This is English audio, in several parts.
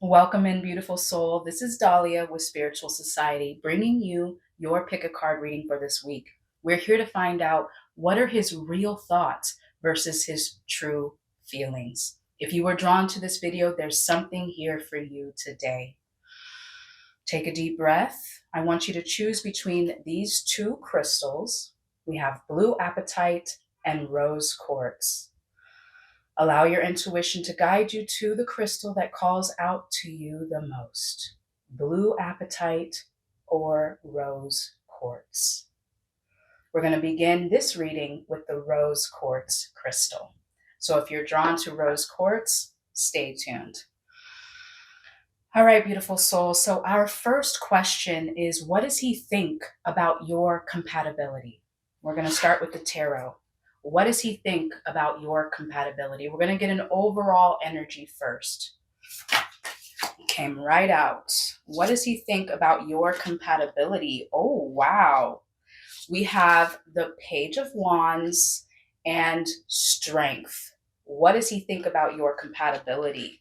Welcome in, beautiful soul. This is Dahlia with Spiritual Society, bringing you your pick a card reading for this week. We're here to find out what are his real thoughts versus his true feelings. If you were drawn to this video, there's something here for you today. Take a deep breath. I want you to choose between these two crystals. We have blue apatite and rose quartz. Allow your intuition to guide you to the crystal that calls out to you the most, blue apatite or rose quartz. We're going to begin this reading with the rose quartz crystal. So if you're drawn to rose quartz, stay tuned. All right, beautiful soul. So our first question is, what does he think about your compatibility? We're going to start with the tarot. What does he think about your compatibility? We're going to get an overall energy first. It came right out. What does he think about your compatibility? Oh, wow. We have the Page of Wands and Strength. What does he think about your compatibility?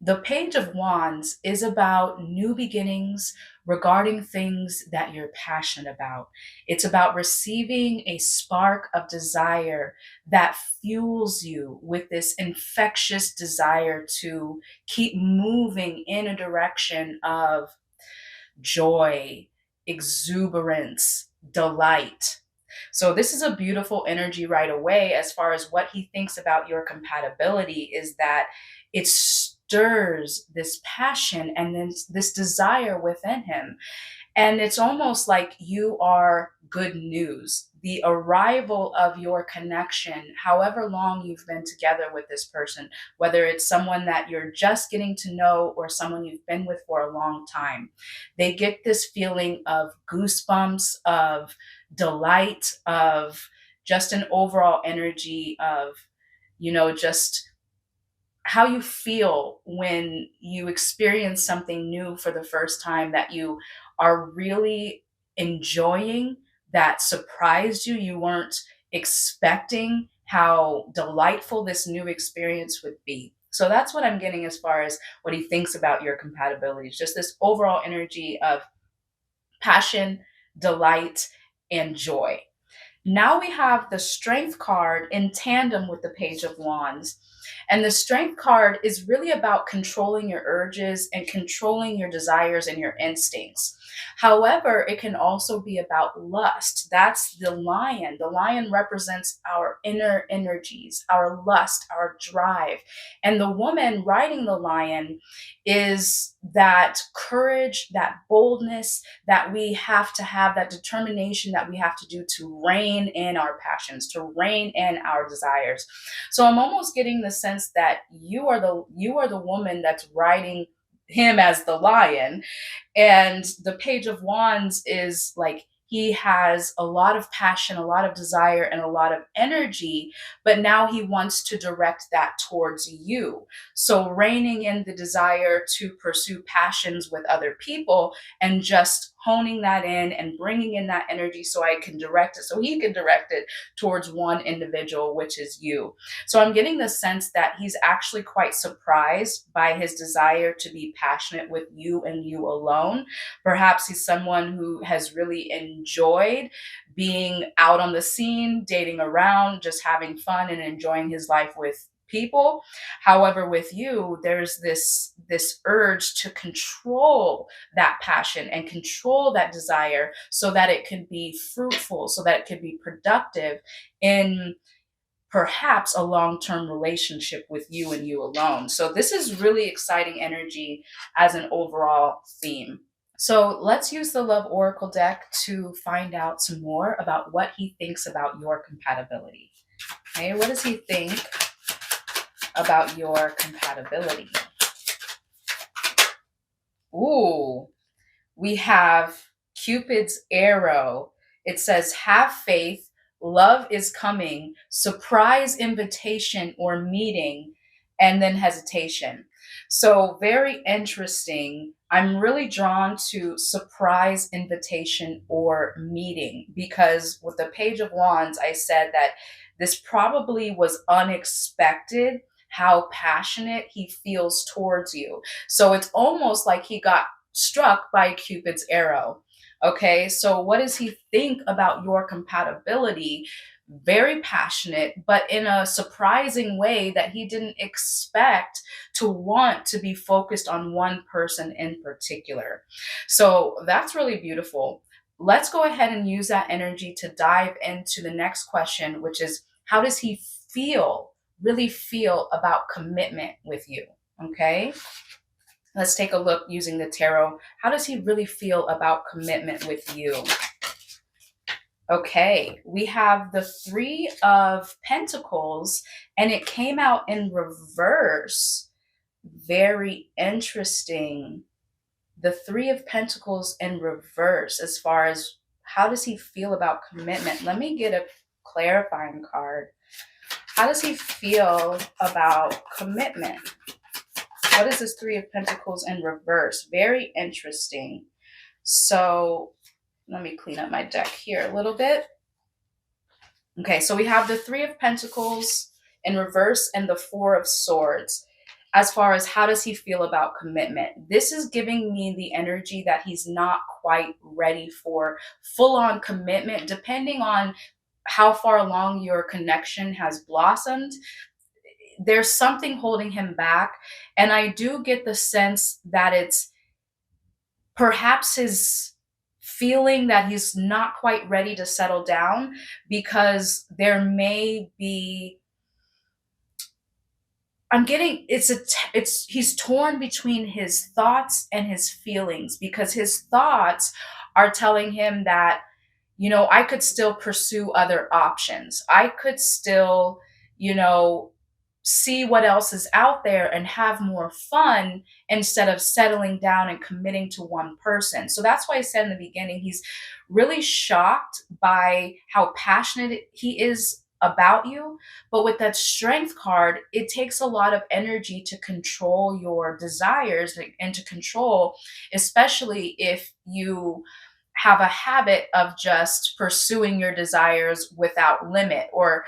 The Page of Wands is about new beginnings regarding things that you're passionate about. It's about receiving a spark of desire that fuels you with this infectious desire to keep moving in a direction of joy, exuberance, delight. So this is a beautiful energy right away. As far as what he thinks about your compatibility is that it stirs this passion and then this desire within him. And it's almost like you are good news. The arrival of your connection, however long you've been together with this person, whether it's someone that you're just getting to know or someone you've been with for a long time, they get this feeling of goosebumps, of delight, of just an overall energy of, just how you feel when you experience something new for the first time that you are really enjoying, that surprised you. You weren't expecting how delightful this new experience would be. So that's what I'm getting as far as what he thinks about your compatibility. It's just this overall energy of passion, delight, and joy. Now we have the Strength card in tandem with the Page of Wands. And the Strength card is really about controlling your urges and controlling your desires and your instincts. However, it can also be about lust. That's the lion. The lion represents our inner energies, our lust, our drive. And the woman riding the lion is that courage, that boldness that we have, that determination that we have to do to rein in our passions, to rein in our desires. So I'm almost getting the sense that you are the woman that's riding him as the lion, and the Page of Wands is like he has a lot of passion, a lot of desire, and a lot of energy, but now he wants to direct that towards you. So reining in the desire to pursue passions with other people and just honing that in and bringing in that energy so I can direct it, so he can direct it towards one individual, which is you. So I'm getting the sense that he's actually quite surprised by his desire to be passionate with you and you alone. Perhaps he's someone who has really enjoyed being out on the scene, dating around, just having fun and enjoying his life with people. However, with you, there's this urge to control that passion and control that desire so that it can be fruitful, so that it can be productive in perhaps a long-term relationship with you and you alone. So this is really exciting energy as an overall theme. So let's use the Love Oracle deck to find out some more about what he thinks about your compatibility. Okay, what does he think about your compatibility? Ooh, we have Cupid's arrow. It says, have faith, love is coming, surprise invitation or meeting, and then hesitation. So very interesting. I'm really drawn to surprise invitation or meeting because with the Page of Wands, I said that this probably was unexpected. how passionate he feels towards you. So it's almost like he got struck by Cupid's arrow. Okay, so what does he think about your compatibility? Very passionate, but in a surprising way that he didn't expect to want to be focused on one person in particular. So that's really beautiful. Let's go ahead and use that energy to dive into the next question, which is how does he feel, really feel about commitment with you? Okay. Let's take a look using the tarot. How does he really feel about commitment with you? Okay, we have the Three of Pentacles, and it came out in reverse. Very interesting. The Three of Pentacles in reverse, as far as how does he feel about commitment? Let me get a clarifying card. How does he feel about commitment? What is this Three of Pentacles in reverse? Very interesting. So let me clean up my deck here a little bit. Okay, so we have the Three of Pentacles in reverse and the Four of Swords. As far as how does he feel about commitment? This is giving me the energy that he's not quite ready for full-on commitment, depending on how far along your connection has blossomed. There's something holding him back. And I do get the sense that it's perhaps his feeling that he's not quite ready to settle down, because there may be, I'm getting, he's torn between his thoughts and his feelings, because his thoughts are telling him that, I could still pursue other options. I could still, you know, see what else is out there and have more fun instead of settling down and committing to one person. So that's why I said in the beginning, he's really shocked by how passionate he is about you. But with that Strength card, it takes a lot of energy to control your desires and to control, especially if you have a habit of just pursuing your desires without limit, or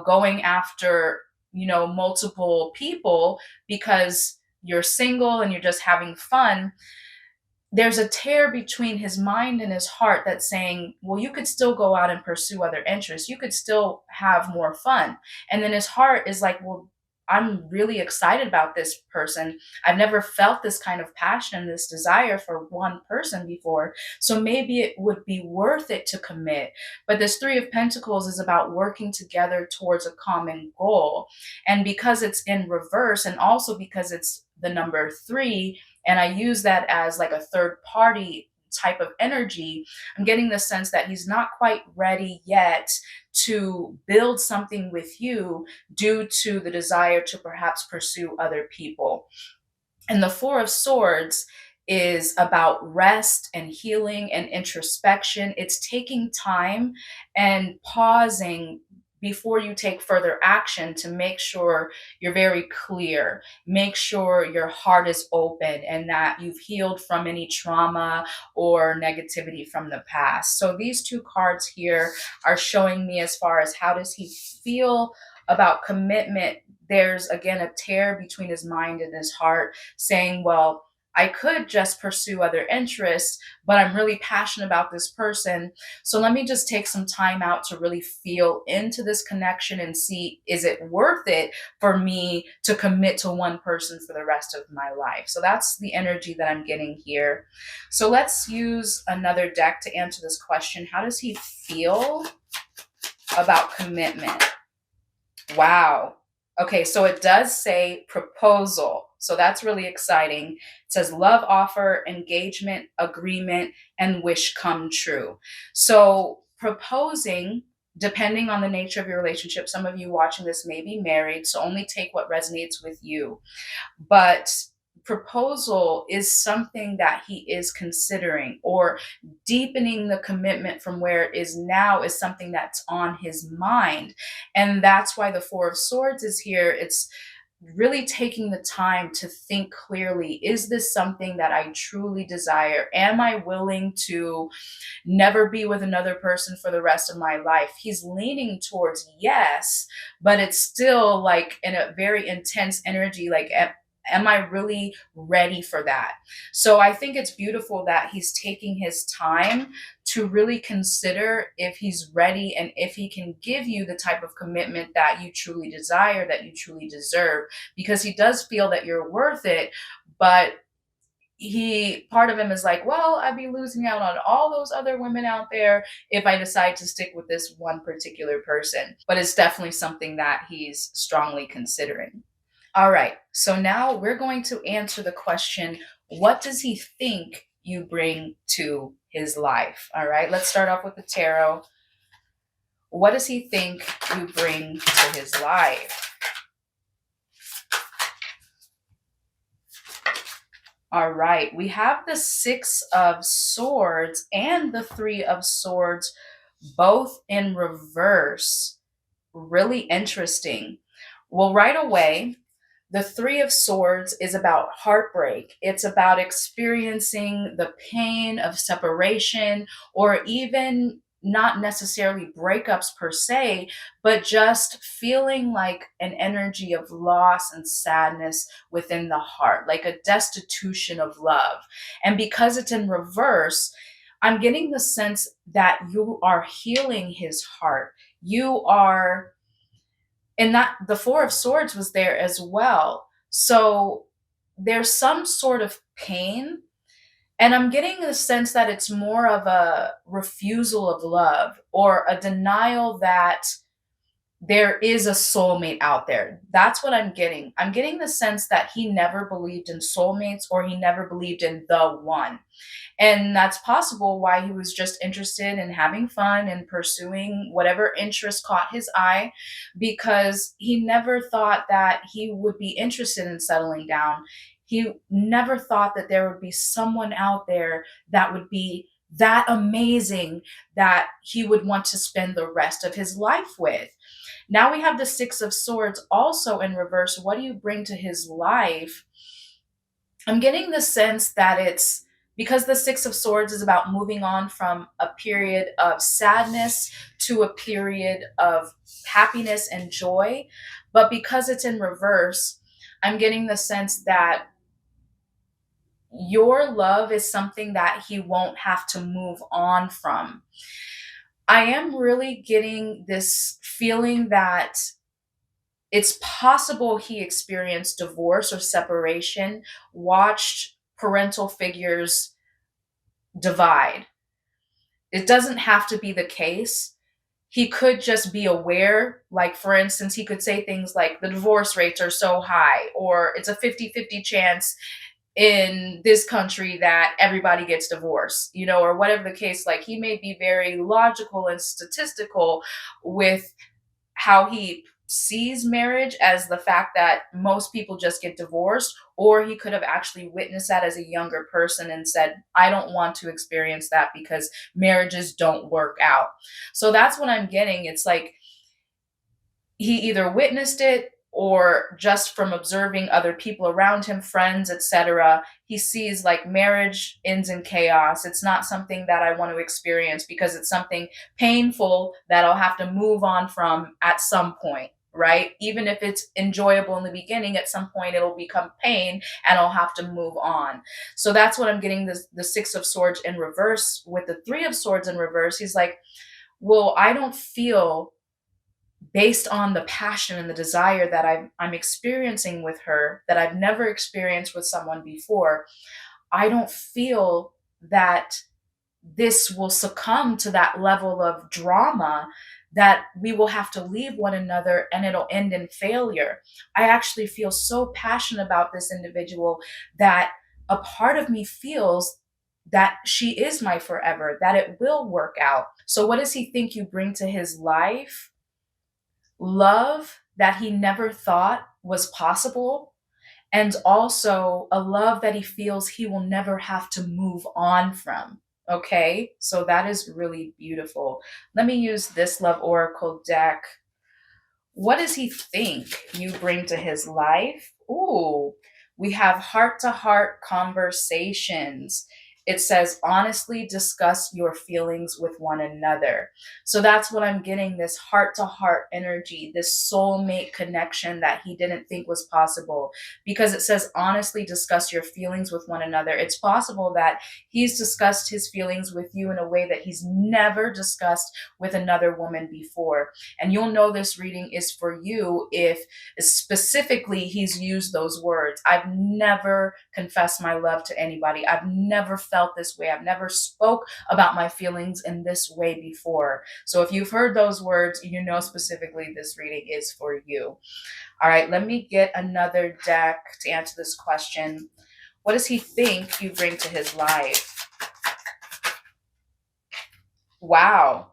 going after multiple people because you're single and you're just having fun. There's a tear between his mind and his heart that's saying, well, you could still go out and pursue other interests. You could still have more fun. And then his heart is like, well, I'm really excited about this person. I've never felt this kind of passion, this desire for one person before. So maybe it would be worth it to commit. But this Three of Pentacles is about working together towards a common goal. And because it's in reverse, and also because it's the number 3, and I use that as like a third party type of energy, I'm getting the sense that he's not quite ready yet to build something with you due to the desire to perhaps pursue other people. And the Four of Swords is about rest and healing and introspection. It's taking time and pausing before you take further action to make sure you're very clear, make sure your heart is open and that you've healed from any trauma or negativity from the past. So these two cards here are showing me as far as how does he feel about commitment. There's again a tear between his mind and his heart saying, well, I could just pursue other interests, but I'm really passionate about this person. So let me just take some time out to really feel into this connection and see, is it worth it for me to commit to one person for the rest of my life? So that's the energy that I'm getting here. So let's use another deck to answer this question. How does he feel about commitment? Wow. Okay, so it does say proposal. So that's really exciting. It says love offer, engagement, agreement, and wish come true. So proposing, depending on the nature of your relationship, some of you watching this may be married, so only take what resonates with you. But proposal is something that he is considering, or deepening the commitment from where it is now is something that's on his mind. And that's why the Four of Swords is here. It's really taking the time to think clearly, is this something that I truly desire? Am I willing to never be with another person for the rest of my life? He's leaning towards yes, but it's still like in a very intense energy. Like, am I really ready for that? So I think it's beautiful that he's taking his time to really consider if he's ready and if he can give you the type of commitment that you truly desire, that you truly deserve, because he does feel that you're worth it. But he, part of him is like, well, I'd be losing out on all those other women out there if I decide to stick with this one particular person. But it's definitely something that he's strongly considering. All right, so now we're going to answer the question, what does he think you bring to his life? All right, let's start off with the tarot. What does he think you bring to his life? All right, we have the Six of Swords and the Three of Swords, both in reverse. Really interesting. Well, right away, the Three of Swords is about heartbreak. It's about experiencing the pain of separation, or even not necessarily breakups per se, but just feeling like an energy of loss and sadness within the heart, like a destitution of love. And because it's in reverse, I'm getting the sense that you are healing his heart. You are, and that the Four of Swords was there as well. So there's some sort of pain, and I'm getting the sense that it's more of a refusal of love or a denial that there is a soulmate out there. That's what I'm getting. I'm getting the sense that he never believed in soulmates, or he never believed in the one. And that's possible why he was just interested in having fun and pursuing whatever interest caught his eye, because he never thought that he would be interested in settling down. He never thought that there would be someone out there that would be that amazing that he would want to spend the rest of his life with. Now we have the Six of Swords also in reverse. What do you bring to his life? I'm getting the sense that it's because the Six of Swords is about moving on from a period of sadness to a period of happiness and joy. But because it's in reverse, I'm getting the sense that your love is something that he won't have to move on from. I am really getting this feeling that it's possible he experienced divorce or separation, watched parental figures divide. It doesn't have to be the case. He could just be aware, like, for instance, he could say things like, the divorce rates are so high, or it's a 50-50 chance in this country that everybody gets divorced, or whatever the case. Like, he may be very logical and statistical with how he sees marriage, as the fact that most people just get divorced, or he could have actually witnessed that as a younger person and said, I don't want to experience that because marriages don't work out. So that's what I'm getting. It's like he either witnessed it, or just from observing other people around him, friends, etc., he sees like marriage ends in chaos. It's not something that I want to experience because it's something painful that I'll have to move on from at some point, right? Even if it's enjoyable in the beginning, at some point it'll become pain and I'll have to move on. So that's what I'm getting, the Six of Swords in reverse. With the Three of Swords in reverse, he's like, well, I don't feel, based on the passion and the desire that I'm experiencing with her, that I've never experienced with someone before, I don't feel that this will succumb to that level of drama that we will have to leave one another and it'll end in failure. I actually feel so passionate about this individual that a part of me feels that she is my forever, that it will work out. So what does he think you bring to his life? Love that he never thought was possible, and also a love that he feels he will never have to move on from. Okay, so that is really beautiful. Let me use this Love Oracle deck. What does he think you bring to his life? Ooh, we have heart to heart conversations. It says, honestly discuss your feelings with one another. So that's what I'm getting, this heart to heart energy, this soulmate connection that he didn't think was possible. Because it says, honestly discuss your feelings with one another. It's possible that he's discussed his feelings with you in a way that he's never discussed with another woman before. And you'll know this reading is for you if specifically he's used those words. I've never confessed my love to anybody. I've never felt this way. I've never spoke about my feelings in this way before. So if you've heard those words, you know specifically this reading is for you. All right, let me get another deck to answer this question. What does he think you bring to his life? Wow.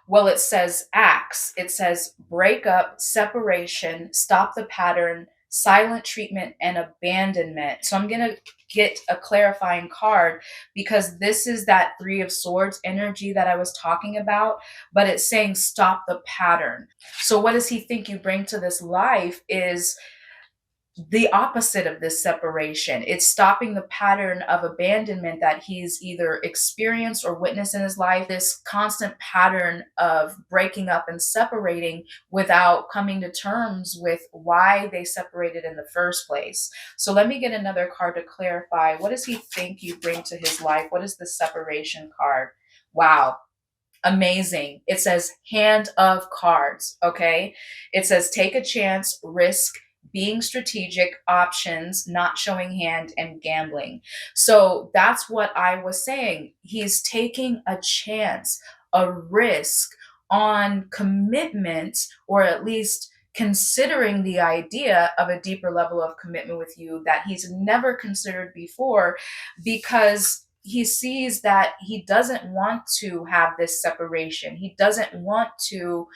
Well, it says acts. It says breakup, separation, stop the pattern, silent treatment, and abandonment. So I'm going to get a clarifying card because this is that Three of Swords energy that I was talking about, but it's saying stop the pattern. So what does he think you bring to this life is the opposite of this separation. It's stopping the pattern of abandonment that he's either experienced or witnessed in his life, this constant pattern of breaking up and separating without coming to terms with why they separated in the first place. So let me get another card to clarify. What does he think you bring to his life? What is the separation card? Wow. Amazing. It says hand of cards. Okay. It says take a chance, risk, being strategic, options, not showing hand, and gambling. So that's what I was saying. He's taking a chance, a risk on commitment, or at least considering the idea of a deeper level of commitment with you that he's never considered before, because he sees that he doesn't want to have this separation. He doesn't want to,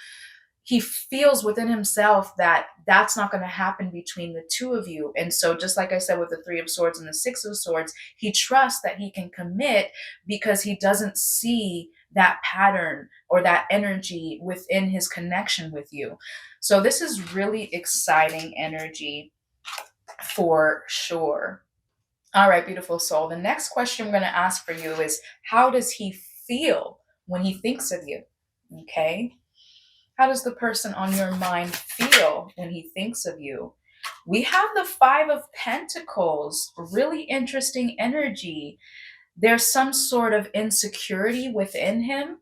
he feels within himself that that's not going to happen between the two of you. And so, just like I said with the Three of Swords and the Six of Swords, he trusts that he can commit because he doesn't see that pattern or that energy within his connection with you. So, this is really exciting energy for sure. All right, beautiful soul. The next question I'm going to ask for you is, how does he feel when he thinks of you? Okay. How does the person on your mind feel when he thinks of you? We have the Five of Pentacles, really interesting energy. There's some sort of insecurity within him.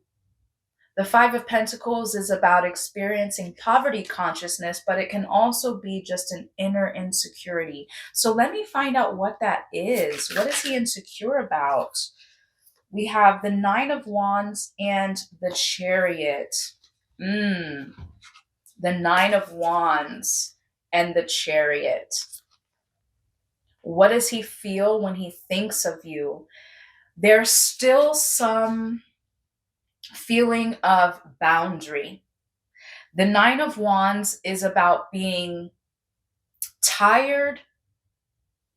The Five of Pentacles is about experiencing poverty consciousness, but it can also be just an inner insecurity. So let me find out what that is. What is he insecure about? We have the Nine of Wands and the Chariot. The Nine of Wands and the Chariot. What does he feel when he thinks of you? There's still some feeling of boundary. The Nine of Wands is about being tired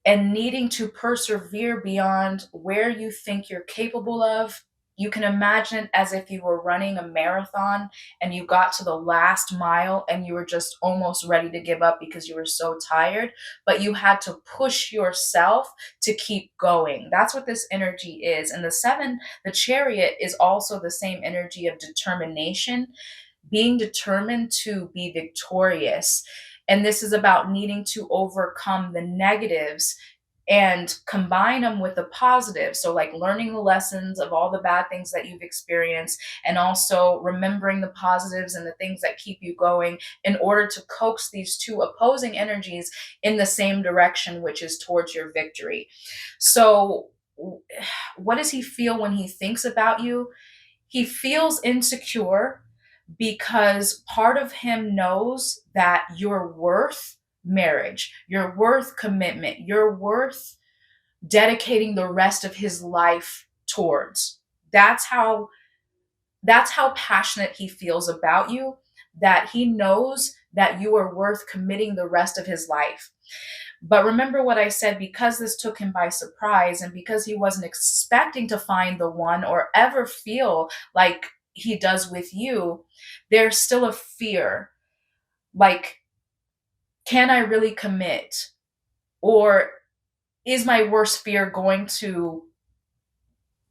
and needing to persevere beyond where you think you're capable of. You can imagine it as if you were running a marathon and you got to the last mile and you were just almost ready to give up because you were so tired, but you had to push yourself to keep going. That's what this energy is. And the Seven, the Chariot, is also the same energy of determination, being determined to be victorious. And this is about needing to overcome the negatives and combine them with the positive. So, like learning the lessons of all the bad things that you've experienced, and also remembering the positives and the things that keep you going in order to coax these two opposing energies in the same direction, which is towards your victory. So, what does he feel when he thinks about you? He feels insecure because part of him knows that you're worth marriage, you're worth commitment, you're worth dedicating the rest of his life towards. That's how passionate he feels about you, that he knows that you are worth committing the rest of his life. But remember what I said, because this took him by surprise and because he wasn't expecting to find the one or ever feel like he does with you, there's still a fear. Like, can I really commit? Or is my worst fear going to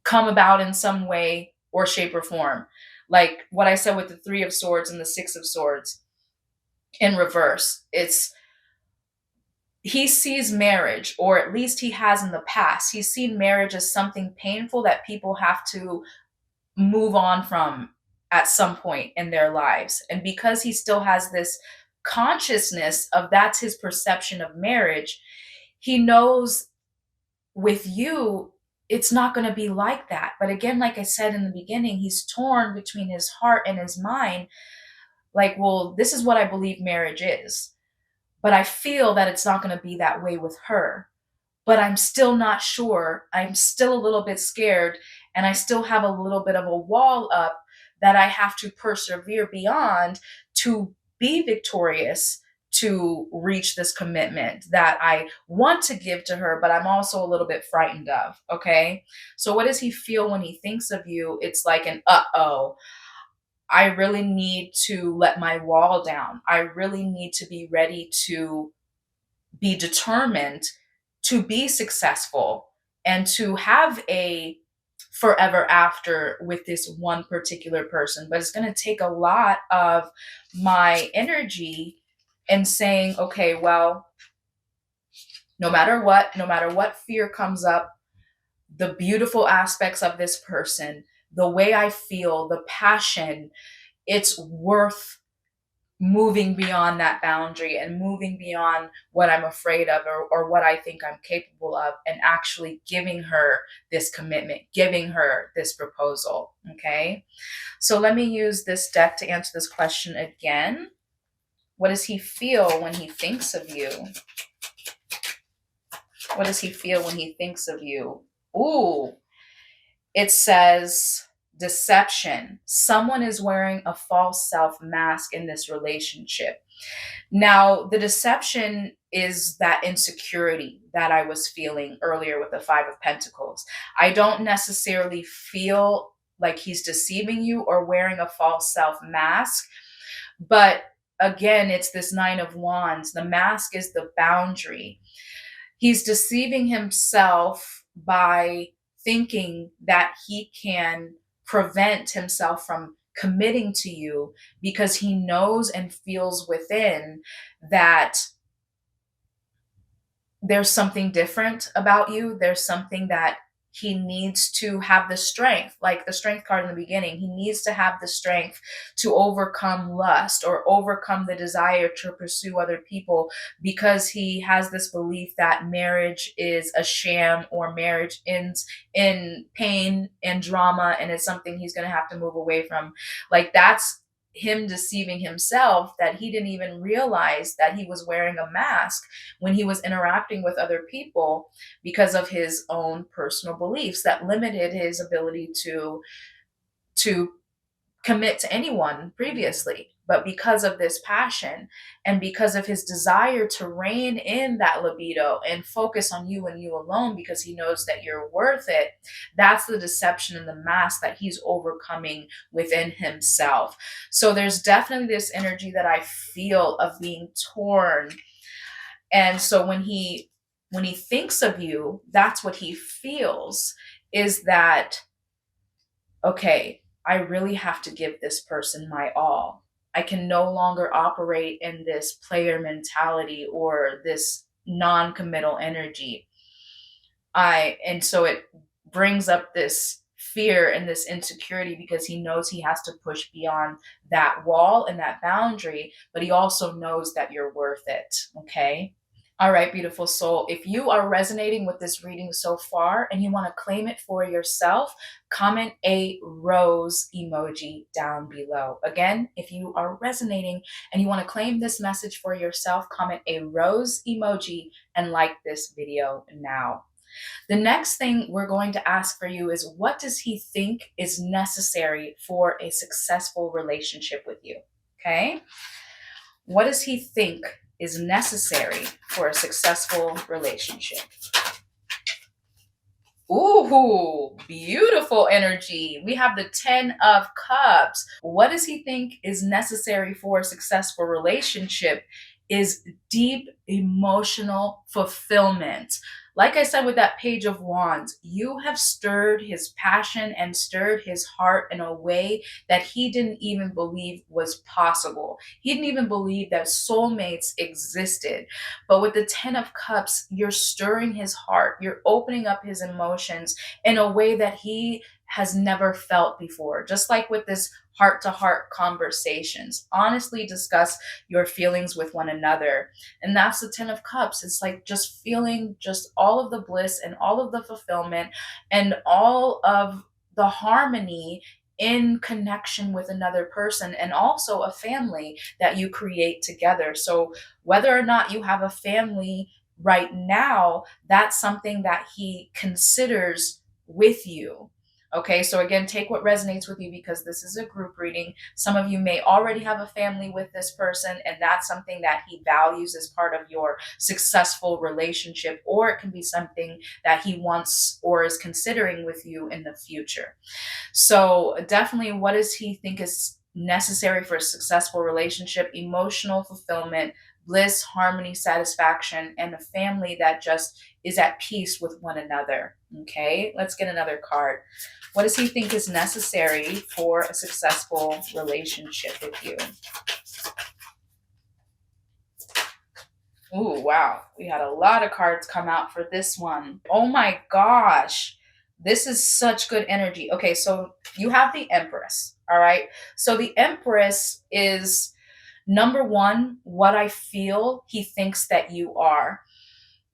come about in some way or shape or form? Like what I said with the Three of Swords and the Six of Swords in reverse. It's he sees marriage, or at least he has in the past. He's seen marriage as something painful that people have to move on from at some point in their lives. And because he still has this consciousness of that's his perception of marriage, he knows with you, it's not going to be like that. But again, like I said in the beginning, he's torn between his heart and his mind. Like, well, this is what I believe marriage is, but I feel that it's not going to be that way with her. But I'm still not sure. I'm still a little bit scared, and I still have a little bit of a wall up that I have to persevere beyond to be victorious, to reach this commitment that I want to give to her, but I'm also a little bit frightened of. Okay. So, what does he feel when he thinks of you? It's like an oh, I really need to let my wall down. I really need to be ready to be determined to be successful and to have a forever after with this one particular person. But it's going to take a lot of my energy and saying, okay, well, no matter what fear comes up, the beautiful aspects of this person, the way I feel, the passion, it's worth moving beyond that boundary and moving beyond what I'm afraid of, or what I think I'm capable of, and actually giving her this commitment, giving her this proposal. Okay. So let me use this deck to answer this question again. What does he feel when he thinks of you? What does he feel when he thinks of you? Ooh, it says deception. Someone is wearing a false self mask in this relationship. Now, the deception is that insecurity that I was feeling earlier with the Five of Pentacles. I don't necessarily feel like he's deceiving you or wearing a false self mask, but again, it's this Nine of Wands. The mask is the boundary. He's deceiving himself by thinking that he can prevent himself from committing to you because he knows and feels within that there's something different about you. There's something that he needs to have the strength, like the strength card in the beginning. He needs to have the strength to overcome lust or overcome the desire to pursue other people, because he has this belief that marriage is a sham, or marriage ends in pain and drama, and it's something he's going to have to move away from. Like, that's him deceiving himself, that he didn't even realize that he was wearing a mask when he was interacting with other people, because of his own personal beliefs that limited his ability to commit to anyone previously. But because of this passion and because of his desire to rein in that libido and focus on you and you alone, because he knows that you're worth it, that's the deception and the mask that he's overcoming within himself. So there's definitely this energy that I feel of being torn. And so when he thinks of you, that's what he feels, is that, okay, I really have to give this person my all. I can no longer operate in this player mentality or this non-committal energy. And so it brings up this fear and this insecurity, because he knows he has to push beyond that wall and that boundary, but he also knows that you're worth it. Okay. All right, beautiful soul. If you are resonating with this reading so far and you want to claim it for yourself, comment a rose emoji down below. Again, if you are resonating and you want to claim this message for yourself, comment a rose emoji and like this video now. The next thing we're going to ask for you is, what does he think is necessary for a successful relationship with you? Okay. What does he think is necessary for a successful relationship? Ooh, beautiful energy. We have the 10 of Cups. What does he think is necessary for a successful relationship? Is deep emotional fulfillment. Like I said with that Page of Wands, you have stirred his passion and stirred his heart in a way that he didn't even believe was possible. He didn't even believe that soulmates existed. But with the 10 of Cups, you're stirring his heart, you're opening up his emotions in a way that he has never felt before. Just like with this heart to heart conversations, honestly discuss your feelings with one another. And that's the 10 of Cups. It's like just feeling just all of the bliss and all of the fulfillment and all of the harmony in connection with another person and also a family that you create together. So whether or not you have a family right now, that's something that he considers with you. Okay, so again, take what resonates with you because this is a group reading. Some of you may already have a family with this person, and that's something that he values as part of your successful relationship, or it can be something that he wants or is considering with you in the future. So, definitely, what does he think is necessary for a successful relationship? Emotional fulfillment, bliss, harmony, satisfaction, and a family that just is at peace with one another. Okay, let's get another card. What does he think is necessary for a successful relationship with you? Ooh, wow. We had a lot of cards come out for this one. Oh my gosh. This is such good energy. Okay, so you have the Empress. All right. So the Empress is number one, what I feel he thinks that you are.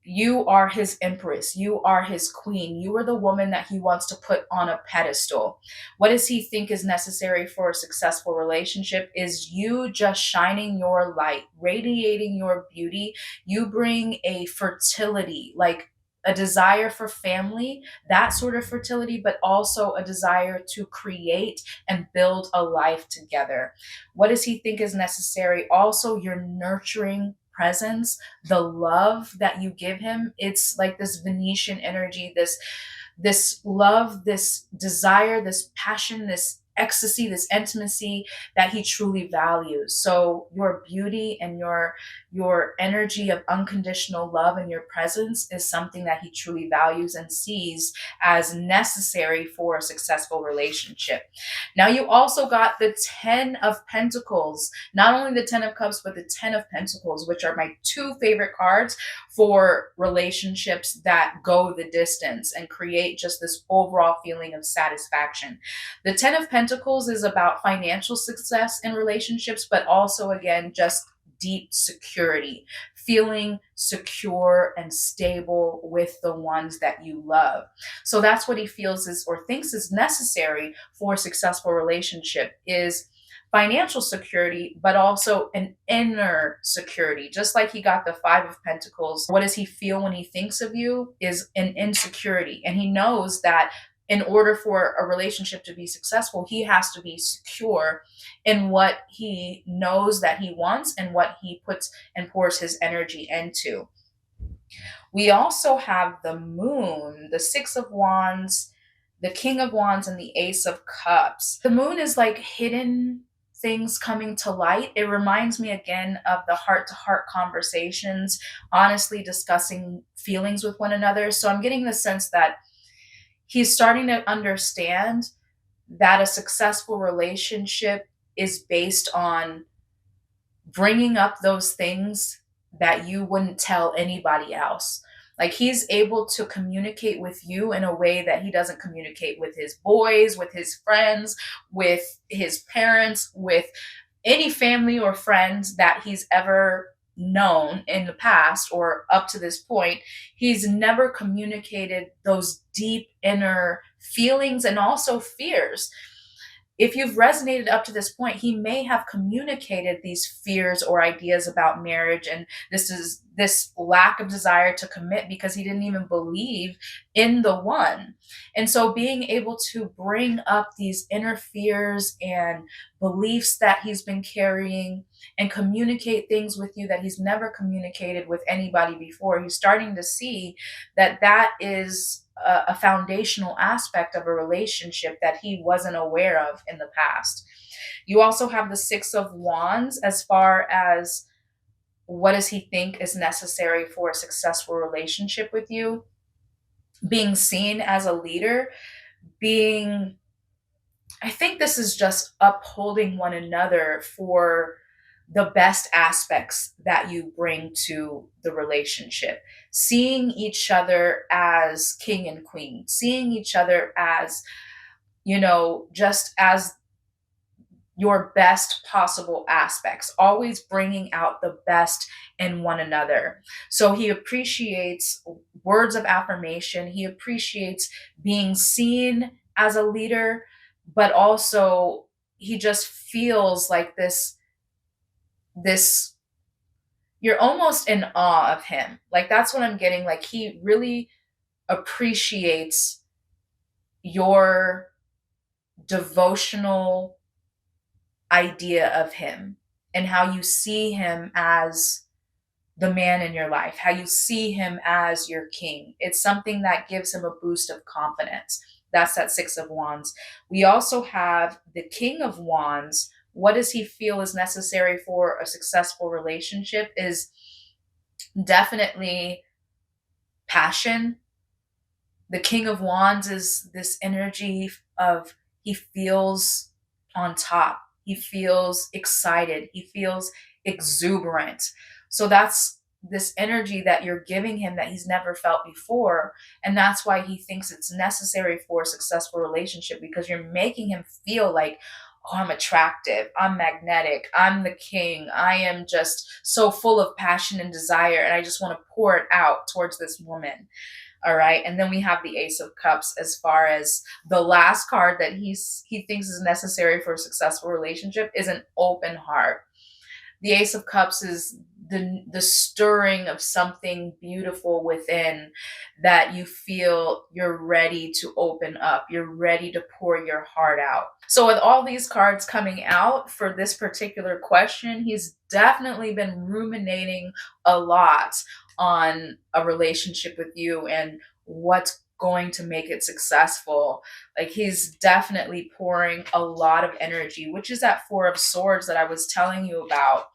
You are his empress. You are his queen. You are the woman that he wants to put on a pedestal. What does he think is necessary for a successful relationship? Is you just shining your light, radiating your beauty. You bring a fertility, like a desire for family, that sort of fertility, but also a desire to create and build a life together. What does he think is necessary? Also, your nurturing presence, the love that you give him. It's like this Venetian energy, this love, this desire, this passion, this ecstasy, this intimacy that he truly values. So your beauty and your energy of unconditional love and your presence is something that he truly values and sees as necessary for a successful relationship. Now you also got the 10 of Pentacles, not only the 10 of Cups, but the 10 of Pentacles, which are my two favorite cards for relationships that go the distance and create just this overall feeling of satisfaction. The 10 of Pentacles is about financial success in relationships, but also, again, just deep security, feeling secure and stable with the ones that you love. So that's what he feels is or thinks is necessary for a successful relationship is financial security, but also an inner security. Just like he got the 5 of Pentacles, what does he feel when he thinks of you is an insecurity. And he knows that in order for a relationship to be successful, he has to be secure in what he knows that he wants and what he puts and pours his energy into. We also have the Moon, the 6 of Wands, the King of Wands, and the Ace of Cups. The Moon is like hidden things coming to light. It reminds me again of the heart to heart conversations, honestly discussing feelings with one another. So I'm getting the sense that he's starting to understand that a successful relationship is based on bringing up those things that you wouldn't tell anybody else. Like he's able to communicate with you in a way that he doesn't communicate with his boys, with his friends, with his parents, with any family or friends that he's ever known in the past or up to this point. He's never communicated those deep inner feelings and also fears. If you've resonated up to this point, he may have communicated these fears or ideas about marriage, and this lack of desire to commit because he didn't even believe in the one. And so being able to bring up these inner fears and beliefs that he's been carrying and communicate things with you that he's never communicated with anybody before, he's starting to see that that is a foundational aspect of a relationship that he wasn't aware of in the past. You also have the Six of Wands as far as what does he think is necessary for a successful relationship with you? Being seen as a leader, being, I think this is just upholding one another for the best aspects that you bring to the relationship. Seeing each other as king and queen, seeing each other as, just as your best possible aspects, always bringing out the best in one another. So he appreciates words of affirmation, he appreciates being seen as a leader, but also he just feels like this you're almost in awe of him. Like that's what I'm getting. Like he really appreciates your devotional idea of him and how you see him as the man in your life, how you see him as your king. It's something that gives him a boost of confidence. That's that Six of Wands. We also have the King of Wands. What does he feel is necessary for a successful relationship is definitely passion. The King of Wands is this energy of he feels on top. He feels excited. He feels exuberant. So that's this energy that you're giving him that he's never felt before. And that's why he thinks it's necessary for a successful relationship because you're making him feel like, oh, I'm attractive. I'm magnetic. I'm the king. I am just so full of passion and desire. And I just want to pour it out towards this woman. All right. And then we have the Ace of Cups as far as the last card that he thinks is necessary for a successful relationship is an open heart. The Ace of Cups is the stirring of something beautiful within that you feel you're ready to open up. You're ready to pour your heart out. So with all these cards coming out for this particular question, he's definitely been ruminating a lot on a relationship with you and what's going to make it successful. Like he's definitely pouring a lot of energy, which is that Four of Swords that I was telling you about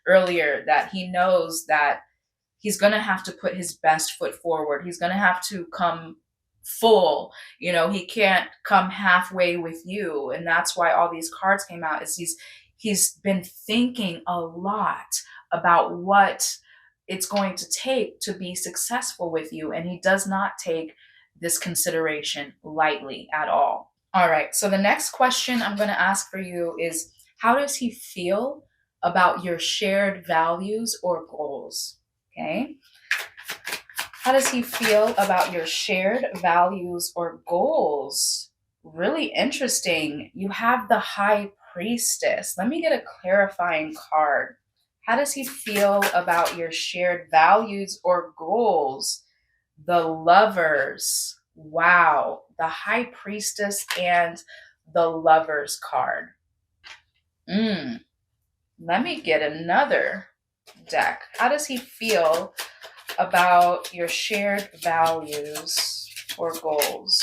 earlier, that he knows that he's going to have to put his best foot forward. He's going to have to come full. He can't come halfway with you. And that's why all these cards came out is he's been thinking a lot about what it's going to take to be successful with you. And he does not take this consideration lightly at all. All right. So the next question I'm going to ask for you is, how does he feel about your shared values or goals? Okay. How does he feel about your shared values or goals? Really interesting. You have the High Priestess. Let me get a clarifying card. How does he feel about your shared values or goals? The Lovers. Wow. The High Priestess and the Lovers card. Let me get another deck. How does he feel about your shared values or goals?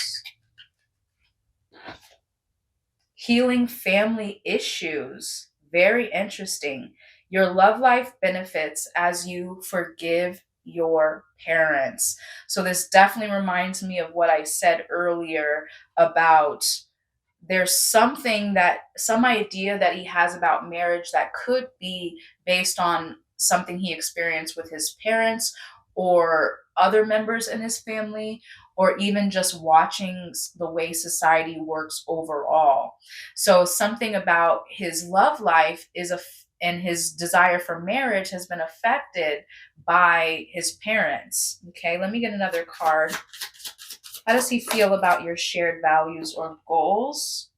Healing family issues. Very interesting. Your love life benefits as you forgive your parents. So this definitely reminds me of what I said earlier about there's some idea that he has about marriage that could be based on something he experienced with his parents or other members in his family, or even just watching the way society works overall. So something about his love life and his desire for marriage has been affected by his parents. Okay, let me get another card. How does he feel about your shared values or goals?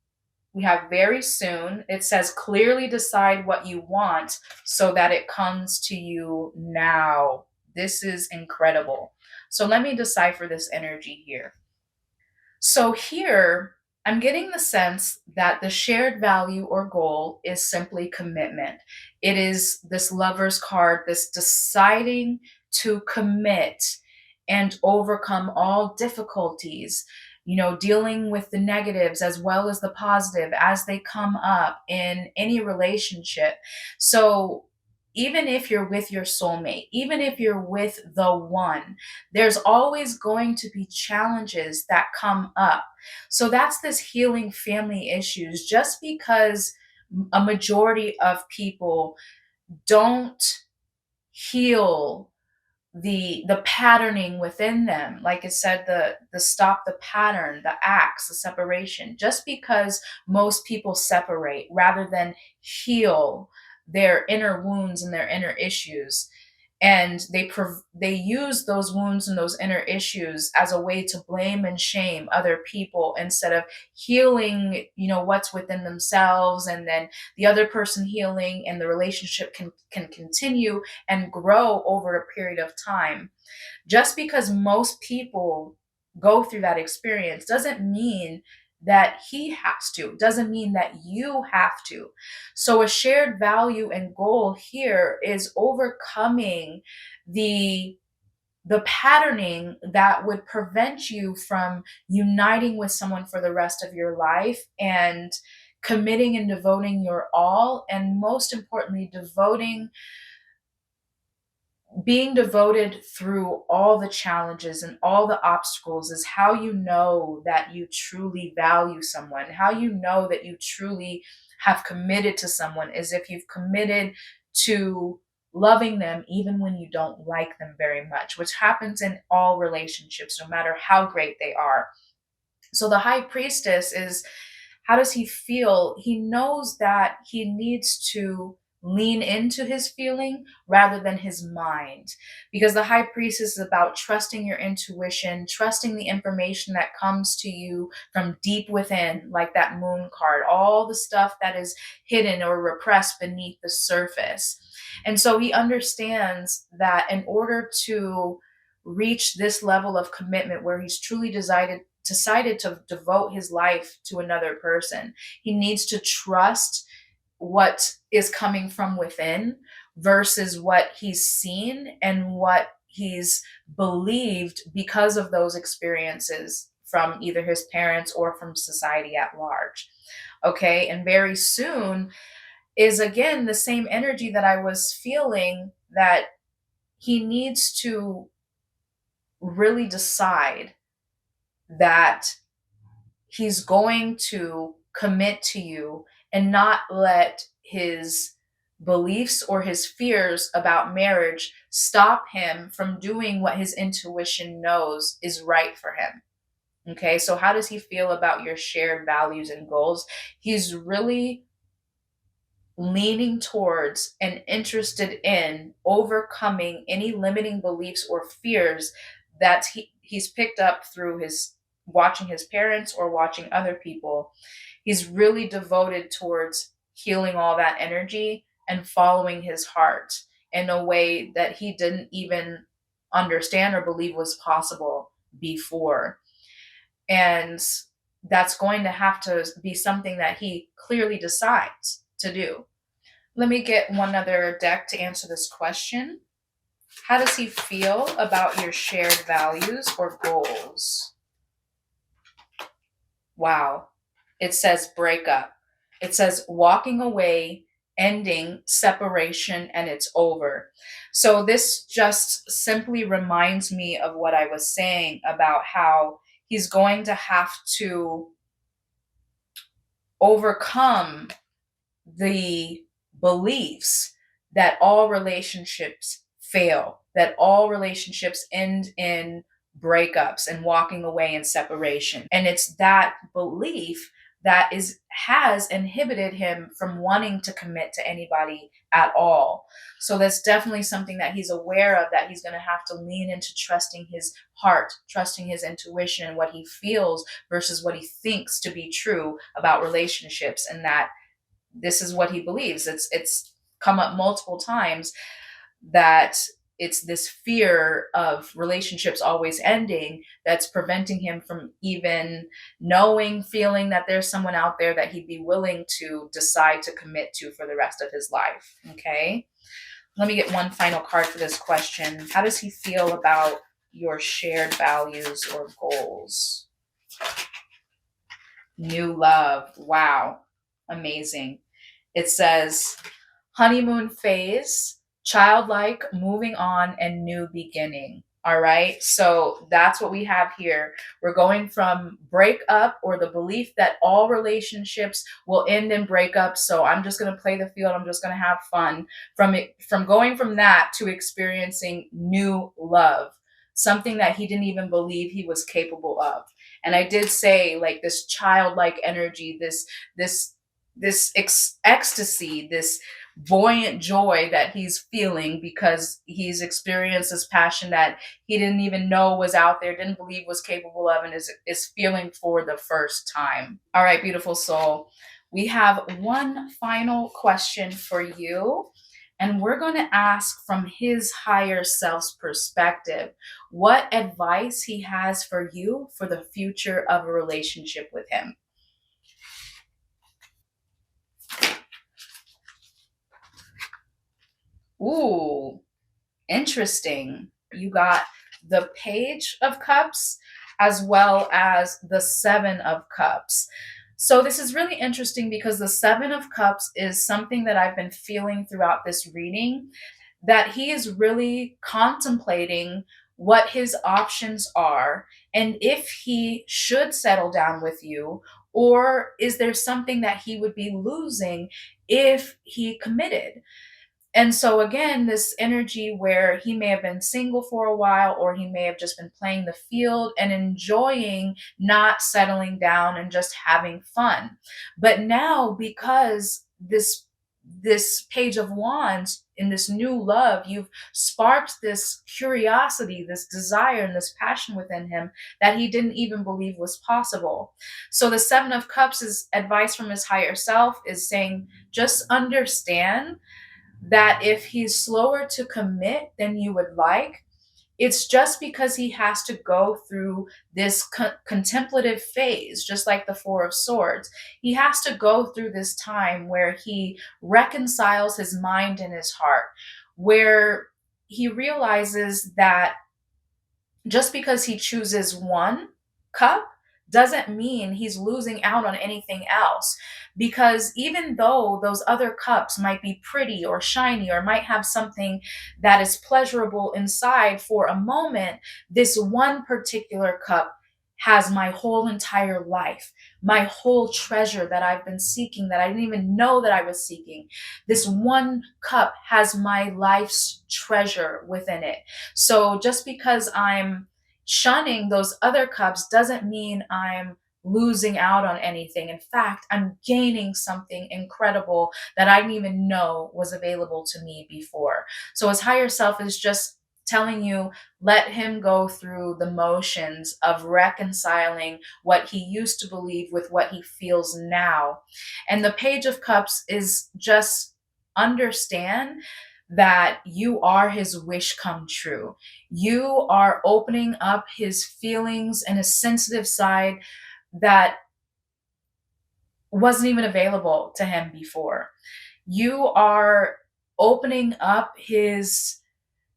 We have very soon. It says clearly decide what you want so that it comes to you now. This is incredible. So let me decipher this energy here. So here, I'm getting the sense that the shared value or goal is simply commitment. It is this Lover's card, this deciding to commit and overcome all difficulties, dealing with the negatives as well as the positive as they come up in any relationship. So even if you're with your soulmate, even if you're with the one, there's always going to be challenges that come up. So that's this healing family issues. Just because a majority of people don't heal the patterning within them, like I said, the stop the pattern, the acts, the separation, just because most people separate rather than heal their inner wounds and their inner issues, and they use those wounds and those inner issues as a way to blame and shame other people instead of healing, what's within themselves, and then the other person healing, and the relationship can continue and grow over a period of time. Just because most people go through that experience doesn't mean that he has to, doesn't mean that you have to. So a shared value and goal here is overcoming the the patterning that would prevent you from uniting with someone for the rest of your life and committing and devoting your all, and most importantly, being devoted through all the challenges and all the obstacles. Is how you know that you truly value someone, how you know that you truly have committed to someone, is if you've committed to loving them even when you don't like them very much, which happens in all relationships, no matter how great they are. So the high priestess is, how does he feel? He knows that he needs to lean into his feeling rather than his mind. Because the high priestess is about trusting your intuition, trusting the information that comes to you from deep within, like that moon card, all the stuff that is hidden or repressed beneath the surface. And so he understands that in order to reach this level of commitment where he's truly decided to devote his life to another person, he needs to trust what is coming from within versus what he's seen and what he's believed because of those experiences from either his parents or from society at large. Okay. And very soon is again the same energy that I was feeling, that he needs to really decide that he's going to commit to you and not let his beliefs or his fears about marriage stop him from doing what his intuition knows is right for him. Okay, so how does he feel about your shared values and goals? He's really leaning towards and interested in overcoming any limiting beliefs or fears that he's picked up through his watching his parents or watching other people. He's really devoted towards healing all that energy and following his heart in a way that he didn't even understand or believe was possible before. And that's going to have to be something that he clearly decides to do. Let me get one other deck to answer this question. How does he feel about your shared values or goals? Wow. It says breakup. It says walking away, ending, separation, and it's over. So this just simply reminds me of what I was saying about how he's going to have to overcome the beliefs that all relationships fail, that all relationships end in breakups and walking away and separation. And it's that belief that has inhibited him from wanting to commit to anybody at all. So that's definitely something that he's aware of, that he's going to have to lean into trusting his heart, trusting his intuition and what he feels versus what he thinks to be true about relationships, and that this is what he believes. It's come up multiple times that it's this fear of relationships always ending that's preventing him from even knowing, feeling that there's someone out there that he'd be willing to decide to commit to for the rest of his life. Okay. Let me get one final card for this question. How does he feel about your shared values or goals. New love. Wow. Amazing. It says honeymoon phase, childlike, moving on, and new beginning. All right. So that's what we have here. We're going from break up, or the belief that all relationships will end in breakup. So I'm just going to play the field. I'm just going to have fun, from going from that to experiencing new love, something that he didn't even believe he was capable of. And I did say, like, this childlike energy, this ecstasy, this buoyant joy that he's feeling because he's experienced this passion that he didn't even know was out there, didn't believe was capable of, and is feeling for the first time. All right, beautiful soul. We have one final question for you. And we're going to ask from his higher self's perspective what advice he has for you for the future of a relationship with him. Ooh, interesting. You got the Page of Cups as well as the Seven of Cups. So this is really interesting because the Seven of Cups is something that I've been feeling throughout this reading, that he is really contemplating what his options are and if he should settle down with you, or is there something that he would be losing if he committed. And so again, this energy where he may have been single for a while, or he may have just been playing the field and enjoying not settling down and just having fun. But now, because this Page of Wands, in this new love, you've sparked this curiosity, this desire, and this passion within him that he didn't even believe was possible. So the Seven of Cups is advice from his higher self, is saying, just understand that if he's slower to commit than you would like, it's just because he has to go through this contemplative phase, just like the Four of Swords. He has to go through this time where he reconciles his mind and his heart, where he realizes that just because he chooses one cup doesn't mean he's losing out on anything else. Because even though those other cups might be pretty or shiny or might have something that is pleasurable inside for a moment, this one particular cup has my whole entire life, my whole treasure that I've been seeking, that I didn't even know that I was seeking. This one cup has my life's treasure within it. So just because I'm shunning those other cups doesn't mean I'm losing out on anything. In fact, I'm gaining something incredible that I didn't even know was available to me before. So his higher self is just telling you, let him go through the motions of reconciling what he used to believe with what he feels now. And the Page of Cups is just understand that you are his wish come true. You are opening up his feelings and his sensitive side that wasn't even available to him before. You are opening up his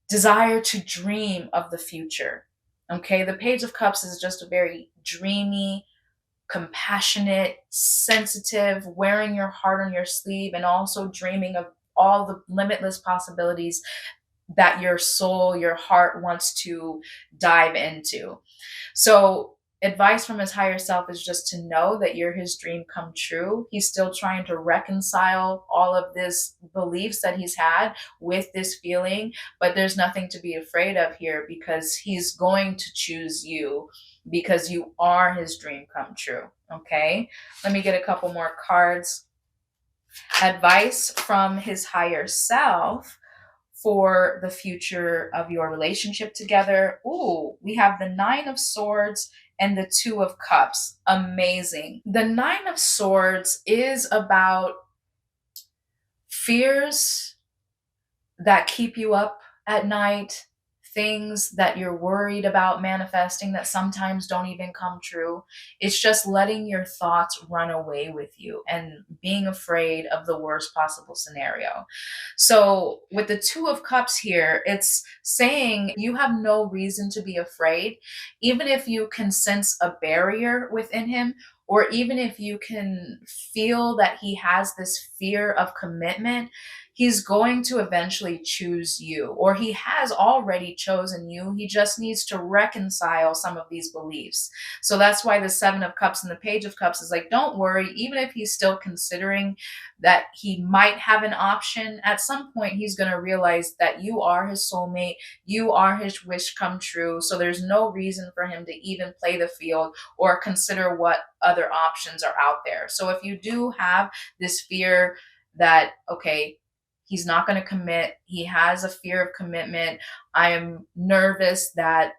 desire to dream of the future. Okay, the Page of Cups is just a very dreamy, compassionate, sensitive, wearing your heart on your sleeve, and also dreaming of all the limitless possibilities that your soul, your heart wants to dive into. So, advice from his higher self is just to know that you're his dream come true. He's still trying to reconcile all of this beliefs that he's had with this feeling, but there's nothing to be afraid of here because he's going to choose you because you are his dream come true. Okay? Let me get a couple more cards. Advice from his higher self for the future of your relationship together. Ooh, we have the Nine of Swords and the Two of Cups. Amazing. The Nine of Swords is about fears that keep you up at night, things that you're worried about manifesting that sometimes don't even come true. It's just letting your thoughts run away with you and being afraid of the worst possible scenario. So, with the Two of Cups here, it's saying you have no reason to be afraid, even if you can sense a barrier within him, or even if you can feel that he has this fear of commitment. He's going to eventually choose you, or he has already chosen you. He just needs to reconcile some of these beliefs. So that's why the Seven of Cups and the Page of Cups is like, don't worry, even if he's still considering that he might have an option, at some point he's going to realize that you are his soulmate, you are his wish come true. So there's no reason for him to even play the field or consider what other options are out there. So if you do have this fear that, okay, he's not going to commit, he has a fear of commitment, I am nervous that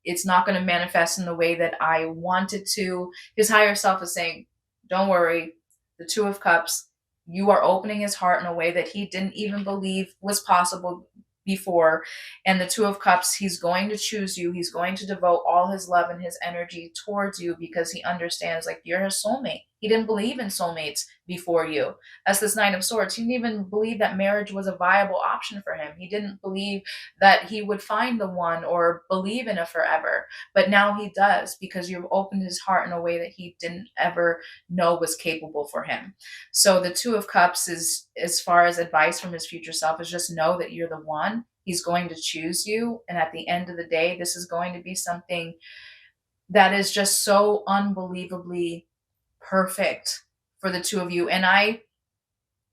it's not going to manifest in the way that I want it to, his higher self is saying, don't worry, the Two of Cups, you are opening his heart in a way that he didn't even believe was possible before. And the Two of Cups, he's going to choose you. He's going to devote all his love and his energy towards you because he understands, like, you're his soulmate. He didn't believe in soulmates before you. As this Nine of Swords, he didn't even believe that marriage was a viable option for him. He didn't believe that he would find the one or believe in a forever. But now he does, because you've opened his heart in a way that he didn't ever know was capable for him. So the Two of Cups is, as far as advice from his future self, is just know that you're the one. He's going to choose you. And at the end of the day, this is going to be something that is just so unbelievably perfect for the two of you. And I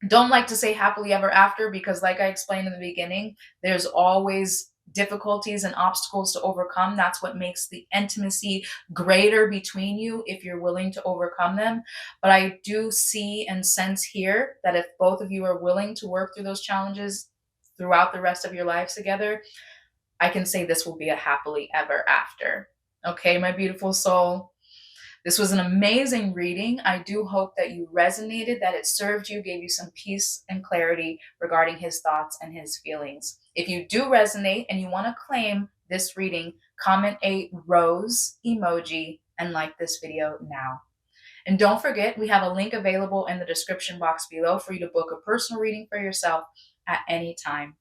don't like to say happily ever after because, like I explained in the beginning, there's always difficulties and obstacles to overcome. That's what makes the intimacy greater between you if you're willing to overcome them. But I do see and sense here that if both of you are willing to work through those challenges throughout the rest of your lives together, I can say this will be a happily ever after. Okay, my beautiful soul. This was an amazing reading. I do hope that you resonated, that it served you, gave you some peace and clarity regarding his thoughts and his feelings. If you do resonate and you want to claim this reading, comment a rose emoji and like this video now. And don't forget, we have a link available in the description box below for you to book a personal reading for yourself at any time.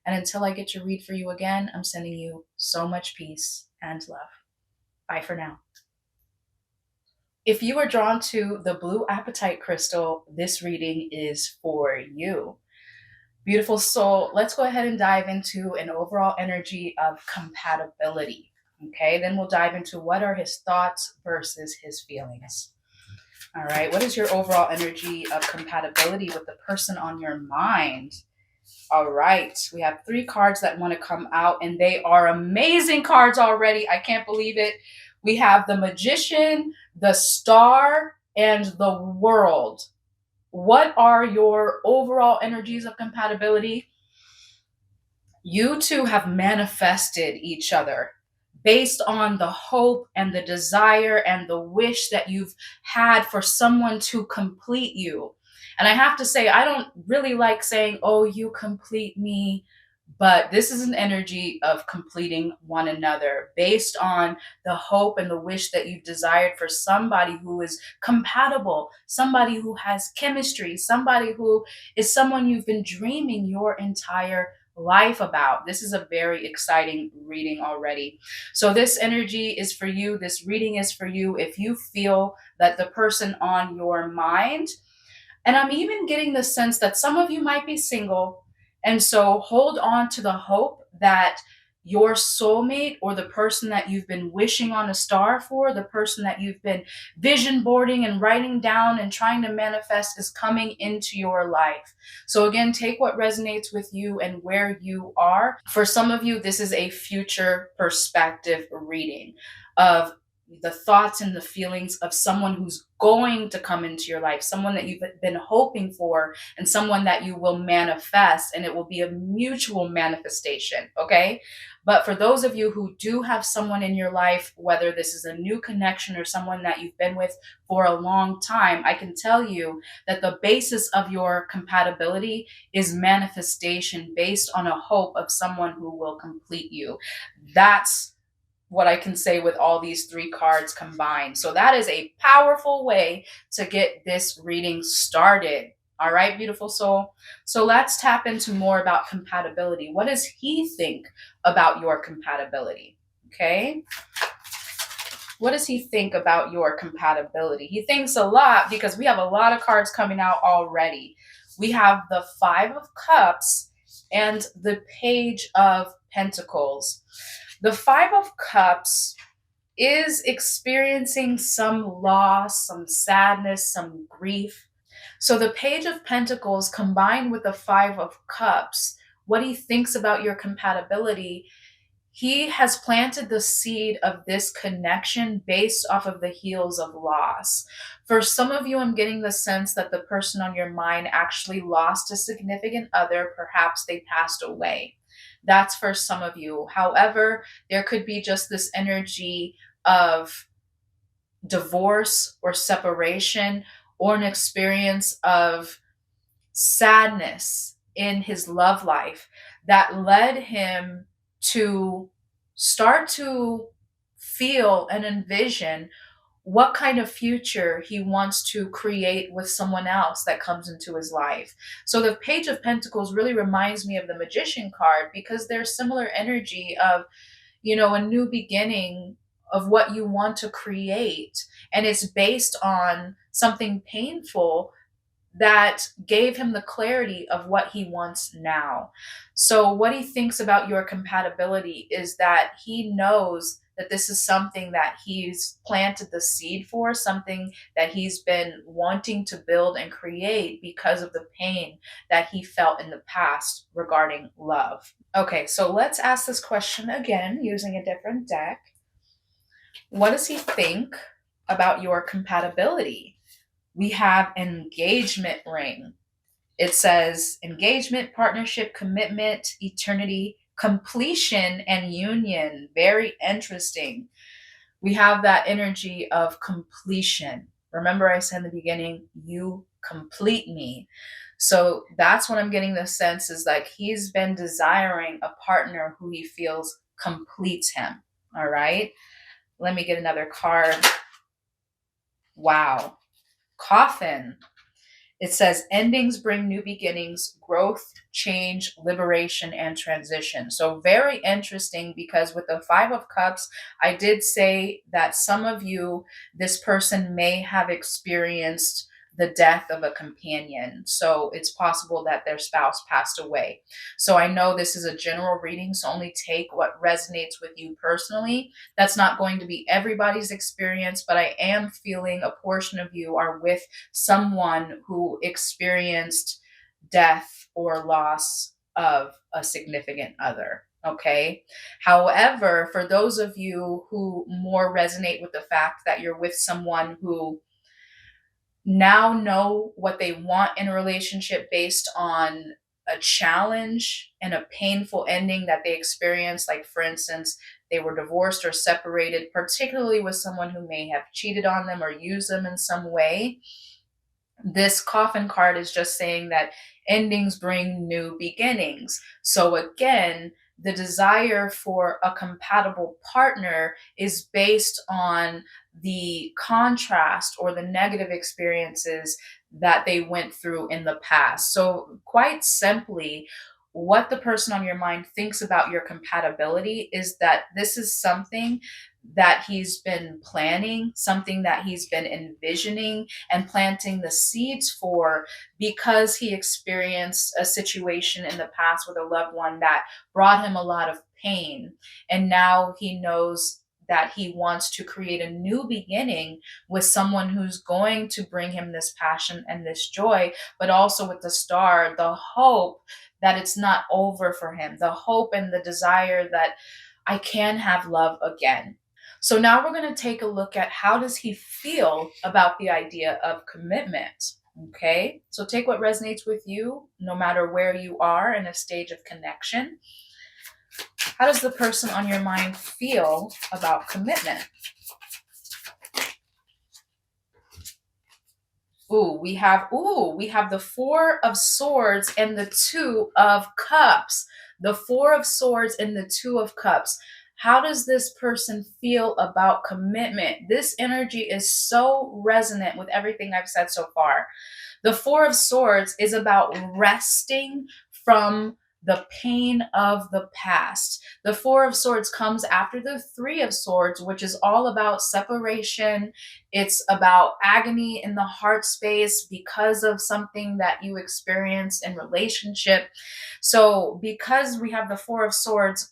And until I get to read for you again, I'm sending you so much peace and love. Bye for now. If you are drawn to the blue apatite crystal, this reading is for you. Beautiful soul, let's go ahead and dive into an overall energy of compatibility. Okay, then we'll dive into what are his thoughts versus his feelings. All right, what is your overall energy of compatibility with the person on your mind? All right, we have 3 cards that want to come out, and they are amazing cards already. I can't believe it. We have the Magician, the Star, and the World. What are your overall energies of compatibility? You two have manifested each other based on the hope and the desire and the wish that you've had for someone to complete you. And I have to say, I don't really like saying, oh, you complete me. But this is an energy of completing one another based on the hope and the wish that you've desired for somebody who is compatible, somebody who has chemistry, somebody who is someone you've been dreaming your entire life about. This is a very exciting reading already. So this energy is for you. This reading is for you if you feel that the person on your mind, and I'm even getting the sense that some of you might be single. And so hold on to the hope that your soulmate, or the person that you've been wishing on a star for, the person that you've been vision boarding and writing down and trying to manifest, is coming into your life. So again, take what resonates with you and where you are. For some of you, this is a future perspective reading of the thoughts and the feelings of someone who's going to come into your life, someone that you've been hoping for, and someone that you will manifest, and it will be a mutual manifestation. Okay. But for those of you who do have someone in your life, whether this is a new connection or someone that you've been with for a long time, I can tell you that the basis of your compatibility is manifestation based on a hope of someone who will complete you. That's what I can say with all these three cards combined. So that is a powerful way to get this reading started. All right, beautiful soul. So let's tap into more about compatibility. What does he think about your compatibility? Okay. What does he think about your compatibility? He thinks a lot because we have a lot of cards coming out already. We have the Five of Cups and the Page of Pentacles. The Five of Cups is experiencing some loss, some sadness, some grief. So the Page of Pentacles combined with the Five of Cups, what he thinks about your compatibility, he has planted the seed of this connection based off of the heels of loss. For some of you, I'm getting the sense that the person on your mind actually lost a significant other. Perhaps they passed away. That's for some of you. However, there could be just this energy of divorce or separation or an experience of sadness in his love life that led him to start to feel and envision what kind of future he wants to create with someone else that comes into his life. So the Page of Pentacles really reminds me of the Magician card because there's similar energy of, a new beginning of what you want to create. And it's based on something painful that gave him the clarity of what he wants now. So, what he thinks about your compatibility is that he knows that this is something that he's planted the seed for, something that he's been wanting to build and create because of the pain that he felt in the past regarding love. Okay, so let's ask this question again using a different deck. What does he think about your compatibility? We have an engagement ring. It says engagement, partnership, commitment, eternity, completion, and union. Very interesting. We have that energy of completion. Remember, I said in the beginning, you complete me. So that's what I'm getting the sense is like he's been desiring a partner who he feels completes him. All right. Let me get another card. Wow. Coffin. It says endings bring new beginnings, growth, change, liberation, and transition. So very interesting because with the Five of Cups, I did say that some of you, this person may have experienced the death of a companion. So it's possible that their spouse passed away. So I know this is a general reading, so only take what resonates with you personally. That's not going to be everybody's experience, but I am feeling a portion of you are with someone who experienced death or loss of a significant other. Okay. However, for those of you who more resonate with the fact that you're with someone who now know what they want in a relationship based on a challenge and a painful ending that they experienced, like for instance, they were divorced or separated, particularly with someone who may have cheated on them or used them in some way. This coffin card is just saying that endings bring new beginnings. So again, the desire for a compatible partner is based on the contrast or the negative experiences that they went through in the past. So quite simply, what the person on your mind thinks about your compatibility is that this is something that he's been planning, something that he's been envisioning and planting the seeds for because he experienced a situation in the past with a loved one that brought him a lot of pain. And now he knows that he wants to create a new beginning with someone who's going to bring him this passion and this joy, but also with the star, the hope that it's not over for him, the hope and the desire that I can have love again. So now we're going to take a look at how does he feel about the idea of commitment. Okay, so take what resonates with you, no matter where you are in a stage of connection. How does the person on your mind feel about commitment? We have the Four of Swords and the Two of Cups. The Four of Swords and the Two of Cups. How does this person feel about commitment? This energy is so resonant with everything I've said so far. The Four of Swords is about resting from the pain of the past. The Four of Swords comes after the Three of Swords, which is all about separation. It's about agony in the heart space because of something that you experienced in relationship. So because we have the Four of Swords,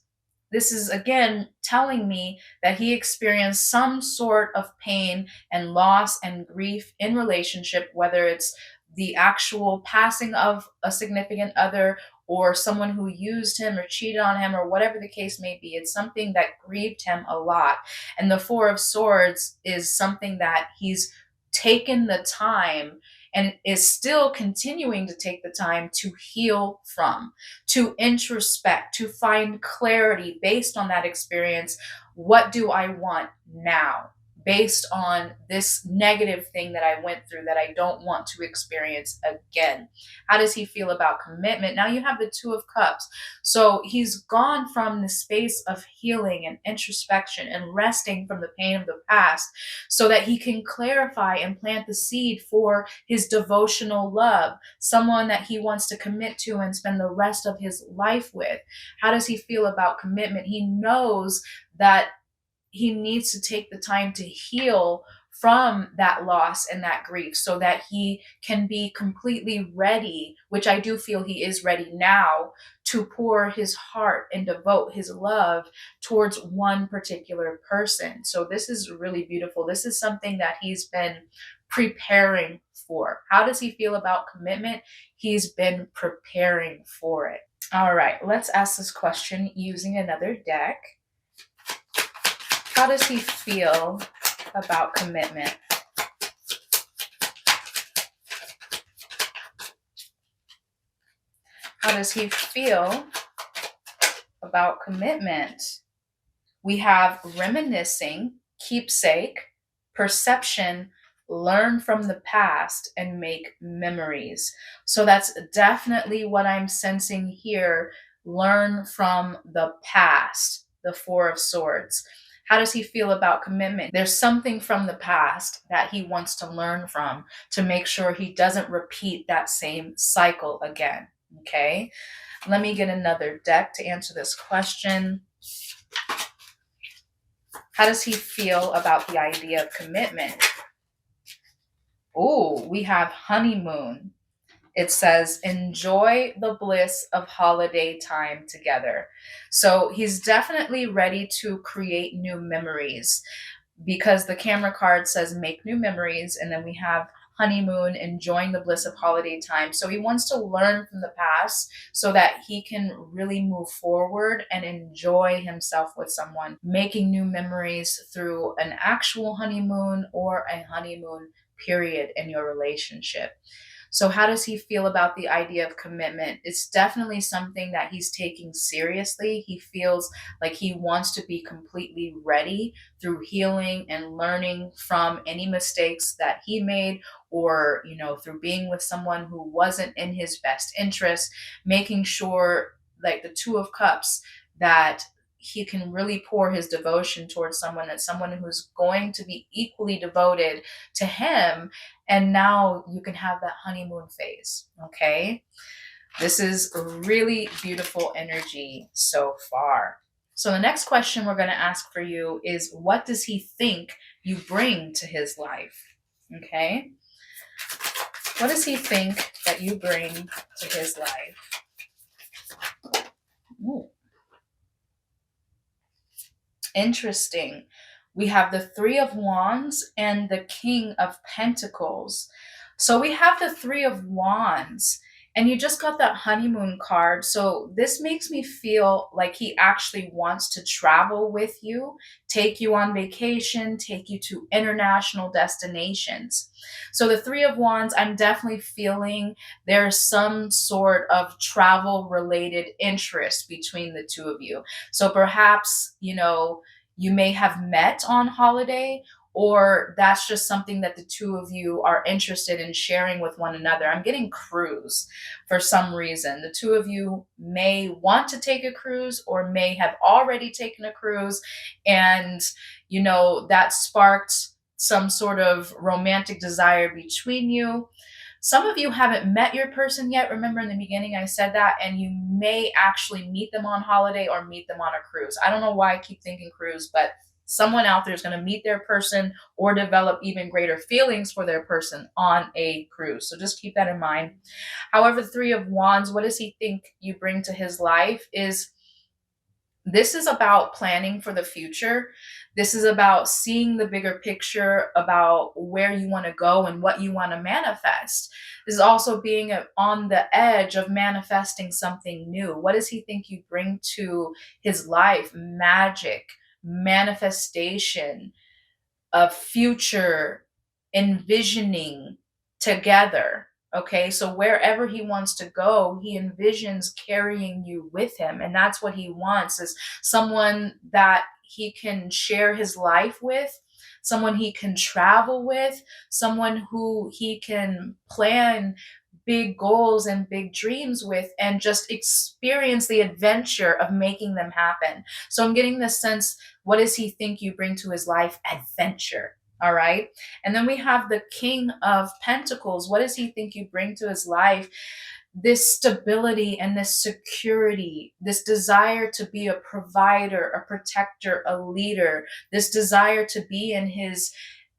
this is again telling me that he experienced some sort of pain and loss and grief in relationship, whether it's the actual passing of a significant other or someone who used him or cheated on him or whatever the case may be. It's something that grieved him a lot. And the Four of Swords is something that he's taken the time and is still continuing to take the time to heal from, to introspect, to find clarity based on that experience. What do I want now? Based on this negative thing that I went through that I don't want to experience again. How does he feel about commitment? Now you have the Two of Cups. So he's gone from the space of healing and introspection and resting from the pain of the past so that he can clarify and plant the seed for his devotional love, someone that he wants to commit to and spend the rest of his life with. How does he feel about commitment? He knows that he needs to take the time to heal from that loss and that grief so that he can be completely ready, which I do feel he is ready now, to pour his heart and devote his love towards one particular person. So this is really beautiful. This is something that he's been preparing for. How does he feel about commitment? He's been preparing for it. All right, let's ask this question using another deck. How does he feel about commitment? How does he feel about commitment? We have reminiscing, keepsake, perception, learn from the past, and make memories. So that's definitely what I'm sensing here. Learn from the past, the Four of Swords. How does he feel about commitment? There's something from the past that he wants to learn from to make sure he doesn't repeat that same cycle again. Okay, let me get another deck to answer this question. How does he feel about the idea of commitment? We have honeymoon. It says, enjoy the bliss of holiday time together. So he's definitely ready to create new memories because the camera card says make new memories. And then we have honeymoon, enjoying the bliss of holiday time. So he wants to learn from the past so that he can really move forward and enjoy himself with someone, making new memories through an actual honeymoon or a honeymoon period in your relationship. So how does he feel about the idea of commitment? It's definitely something that he's taking seriously. He feels like he wants to be completely ready through healing and learning from any mistakes that he made, or, through being with someone who wasn't in his best interest, making sure, like the Two of Cups, that he can really pour his devotion towards someone who's going to be equally devoted to him. And now you can have that honeymoon phase. Okay. This is really beautiful energy so far. So the next question we're going to ask for you is, what does he think you bring to his life? Okay. What does he think that you bring to his life? Ooh. Interesting. We have the Three of Wands and the King of Pentacles. So we have the Three of Wands, And you just got that honeymoon card. So this makes me feel like he actually wants to travel with you, take you on vacation, take you to international destinations. So the Three of Wands, I'm definitely feeling there's some sort of travel related interest between the two of you. So perhaps, you may have met on holiday, or that's just something that the two of you are interested in sharing with one another. I'm getting cruise for some reason. The two of you may want to take a cruise or may have already taken a cruise, and that sparked some sort of romantic desire between you. Some of you haven't met your person yet. Remember in the beginning I said that, and you may actually meet them on holiday or meet them on a cruise. I don't know why I keep thinking cruise, but someone out there is going to meet their person or develop even greater feelings for their person on a cruise. So just keep that in mind. However, the Three of Wands, what does he think you bring to his life is this is about planning for the future. This is about seeing the bigger picture about where you want to go and what you want to manifest. This is also being on the edge of manifesting something new. What does he think you bring to his life? Magic, manifestation, a future, envisioning together. Okay, so wherever he wants to go, he envisions carrying you with him. And that's what he wants, is someone that he can share his life with, someone he can travel with, someone who he can plan big goals and big dreams with, and just experience the adventure of making them happen. So I'm getting this sense, what does he think you bring to his life? Adventure. All right. And then we have the King of Pentacles. What does he think you bring to his life? This stability and this security, this desire to be a provider, a protector, a leader, this desire to be in his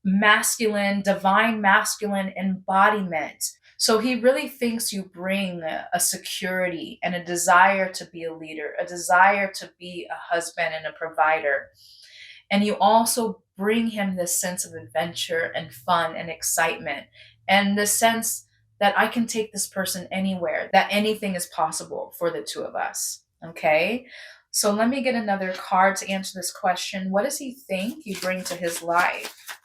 masculine, divine masculine embodiment. So he really thinks you bring a security and a desire to be a leader, a desire to be a husband and a provider. And you also bring him this sense of adventure and fun and excitement, and the sense that I can take this person anywhere, that anything is possible for the two of us. Okay. So let me get another card to answer this question. What does he think you bring to his life?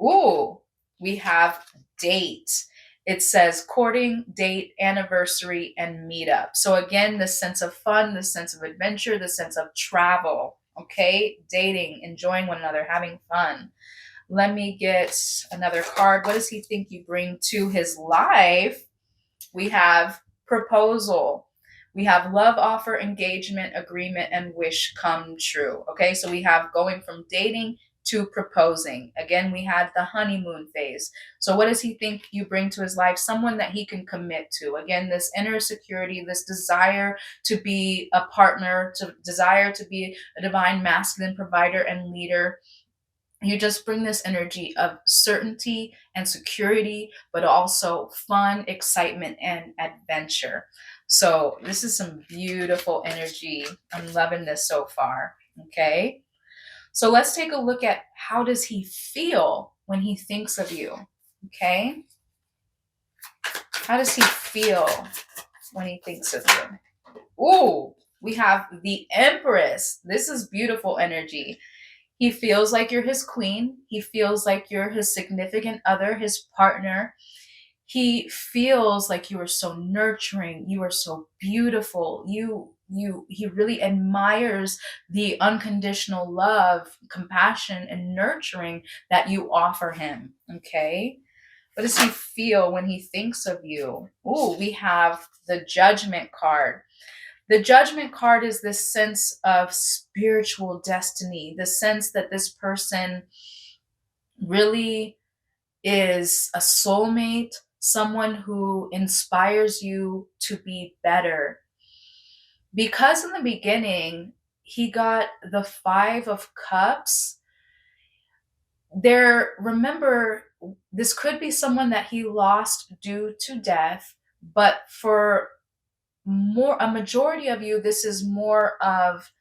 Ooh, we have date. It says courting, date, anniversary, and meetup. So again, the sense of fun, the sense of adventure, the sense of travel. Okay, dating, enjoying one another, having fun. Let me get another card. What does he think you bring to his life? We have proposal. We have love offer, engagement, agreement, and wish come true. Okay, so we have going from dating to proposing. Again, we had the honeymoon phase. So what does he think you bring to his life? Someone that he can commit to. Again, this inner security, this desire to be a partner, to desire to be a divine masculine provider and leader. You just bring this energy of certainty and security, but also fun, excitement, and adventure. So this is some beautiful energy. I'm loving this so far. Okay. So let's take a look at, how does he feel when he thinks of you? Okay. How does he feel when he thinks of you? Ooh, we have the Empress. This is beautiful energy. He feels like you're his queen. He feels like you're his significant other, his partner. He feels like you are so nurturing. You are so beautiful. He really admires the unconditional love, compassion, and nurturing that you offer him. Okay. What does he feel when he thinks of you? Ooh, we have the Judgment card. The Judgment card is this sense of spiritual destiny, the sense that this person really is a soulmate, someone who inspires you to be better. Because in the beginning, he got the Five of Cups. Remember, this could be someone that he lost due to death, but for a majority of you, this is more of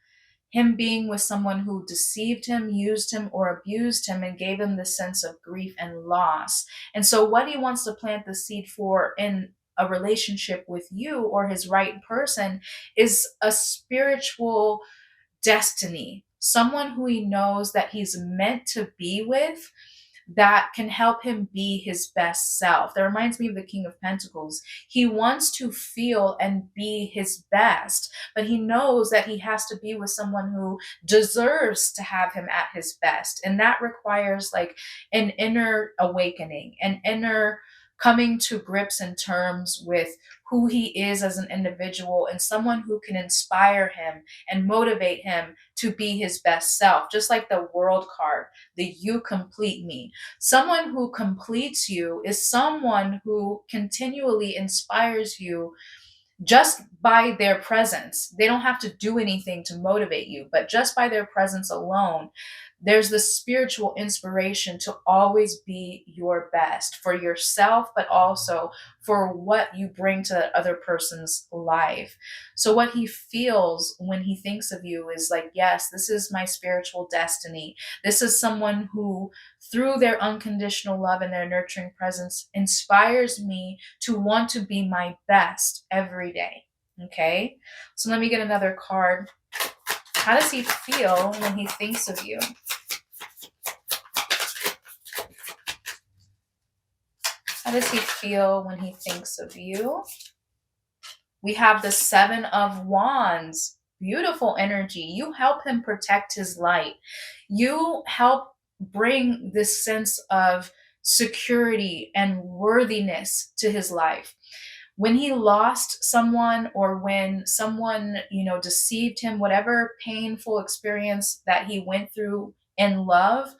him being with someone who deceived him, used him, or abused him and gave him this sense of grief and loss. And so, what he wants to plant the seed for in a relationship with you or his right person is a spiritual destiny, someone who he knows that he's meant to be with, that can help him be his best self. That reminds me of the King of Pentacles. He wants to feel and be his best, but he knows that he has to be with someone who deserves to have him at his best. And that requires like an inner awakening, an inner coming to grips and terms with who he is as an individual, and someone who can inspire him and motivate him to be his best self. Just like the World card, the "You complete me." Someone who completes you is someone who continually inspires you just by their presence. They don't have to do anything to motivate you, but just by their presence alone, there's this spiritual inspiration to always be your best for yourself, but also for what you bring to that other person's life. So, what he feels when he thinks of you is like, yes, this is my spiritual destiny. This is someone who, through their unconditional love and their nurturing presence, inspires me to want to be my best every day. Okay, so let me get another card. How does he feel when he thinks of you? How does he feel when he thinks of you? We have the Seven of Wands. Beautiful energy. You help him protect his light. You help bring this sense of security and worthiness to his life. When he lost someone, or when someone, deceived him, whatever painful experience that he went through in love,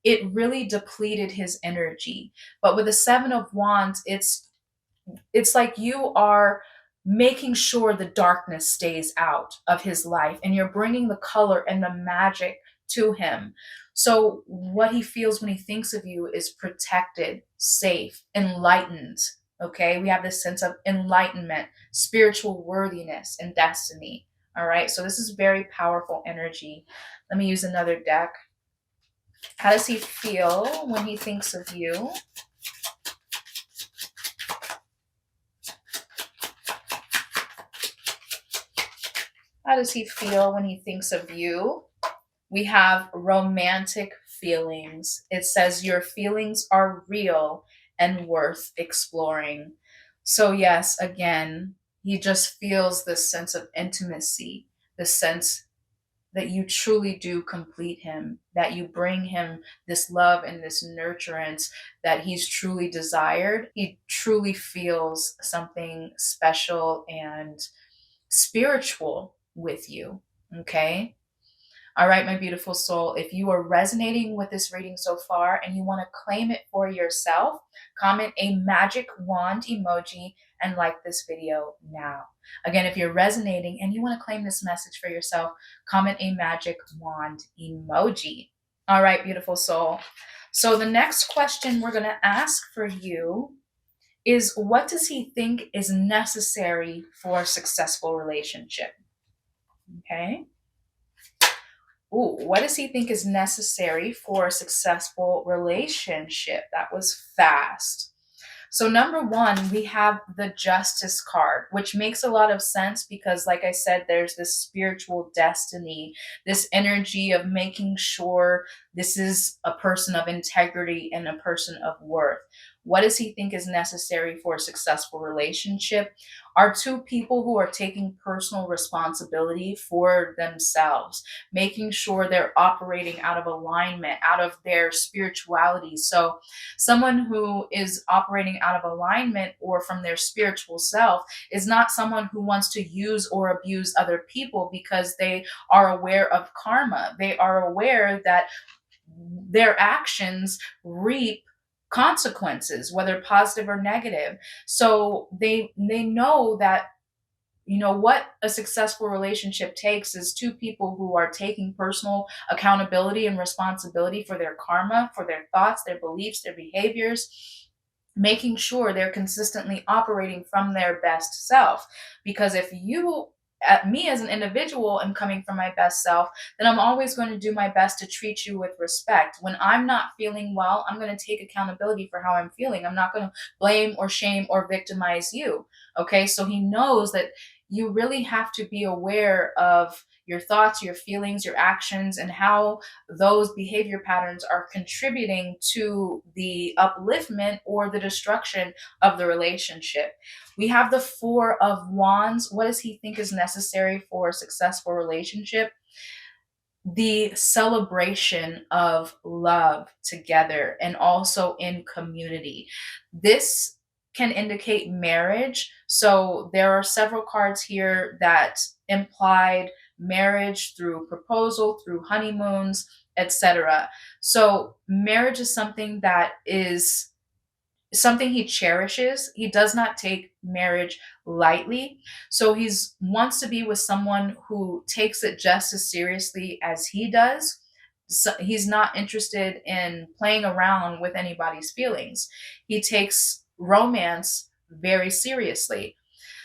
it really depleted his energy. But with the Seven of Wands, it's like you are making sure the darkness stays out of his life, and you're bringing the color and the magic to him. So what he feels when he thinks of you is protected, safe, enlightened. Okay, we have this sense of enlightenment, spiritual worthiness, and destiny. All right, so this is very powerful energy. Let me use another deck. How does he feel when he thinks of you? How does he feel when he thinks of you? We have romantic feelings. It says your feelings are real and worth exploring. So yes, again, he just feels this sense of intimacy, the sense that you truly do complete him, that you bring him this love and this nurturance that he's truly desired. He truly feels something special and spiritual with you. Okay. All right, my beautiful soul, if you are resonating with this reading so far and you want to claim it for yourself, comment a magic wand emoji and like this video now. Again, if you're resonating and you want to claim this message for yourself, comment a magic wand emoji. All right, beautiful soul. So the next question we're going to ask for you is, what does he think is necessary for a successful relationship? Okay. Ooh, what does he think is necessary for a successful relationship? That was fast. So number one, we have the Justice card, which makes a lot of sense because, like I said, there's this spiritual destiny, this energy of making sure this is a person of integrity and a person of worth. What does he think is necessary for a successful relationship? Are two people who are taking personal responsibility for themselves, making sure they're operating out of alignment, out of their spirituality. So someone who is operating out of alignment or from their spiritual self is not someone who wants to use or abuse other people because they are aware of karma. They are aware that their actions reap consequences, whether positive or negative. So they know that, what a successful relationship takes is two people who are taking personal accountability and responsibility for their karma, for their thoughts, their beliefs, their behaviors, making sure they're consistently operating from their best self. Because if you me as an individual am coming from my best self, then I'm always going to do my best to treat you with respect. When I'm not feeling well, I'm going to take accountability for how I'm feeling. I'm not going to blame or shame or victimize you. Okay. So he knows that you really have to be aware of your thoughts, your feelings, your actions, and how those behavior patterns are contributing to the upliftment or the destruction of the relationship. We have the Four of Wands. What does he think is necessary for a successful relationship? The celebration of love together and also in community. This can indicate marriage. So there are several cards here that implied marriage through proposal, through honeymoons, etc. So marriage is something that is something he cherishes. He does not take marriage lightly. So he's wants to be with someone who takes it just as seriously as he does. So he's not interested in playing around with anybody's feelings. He takes romance very seriously.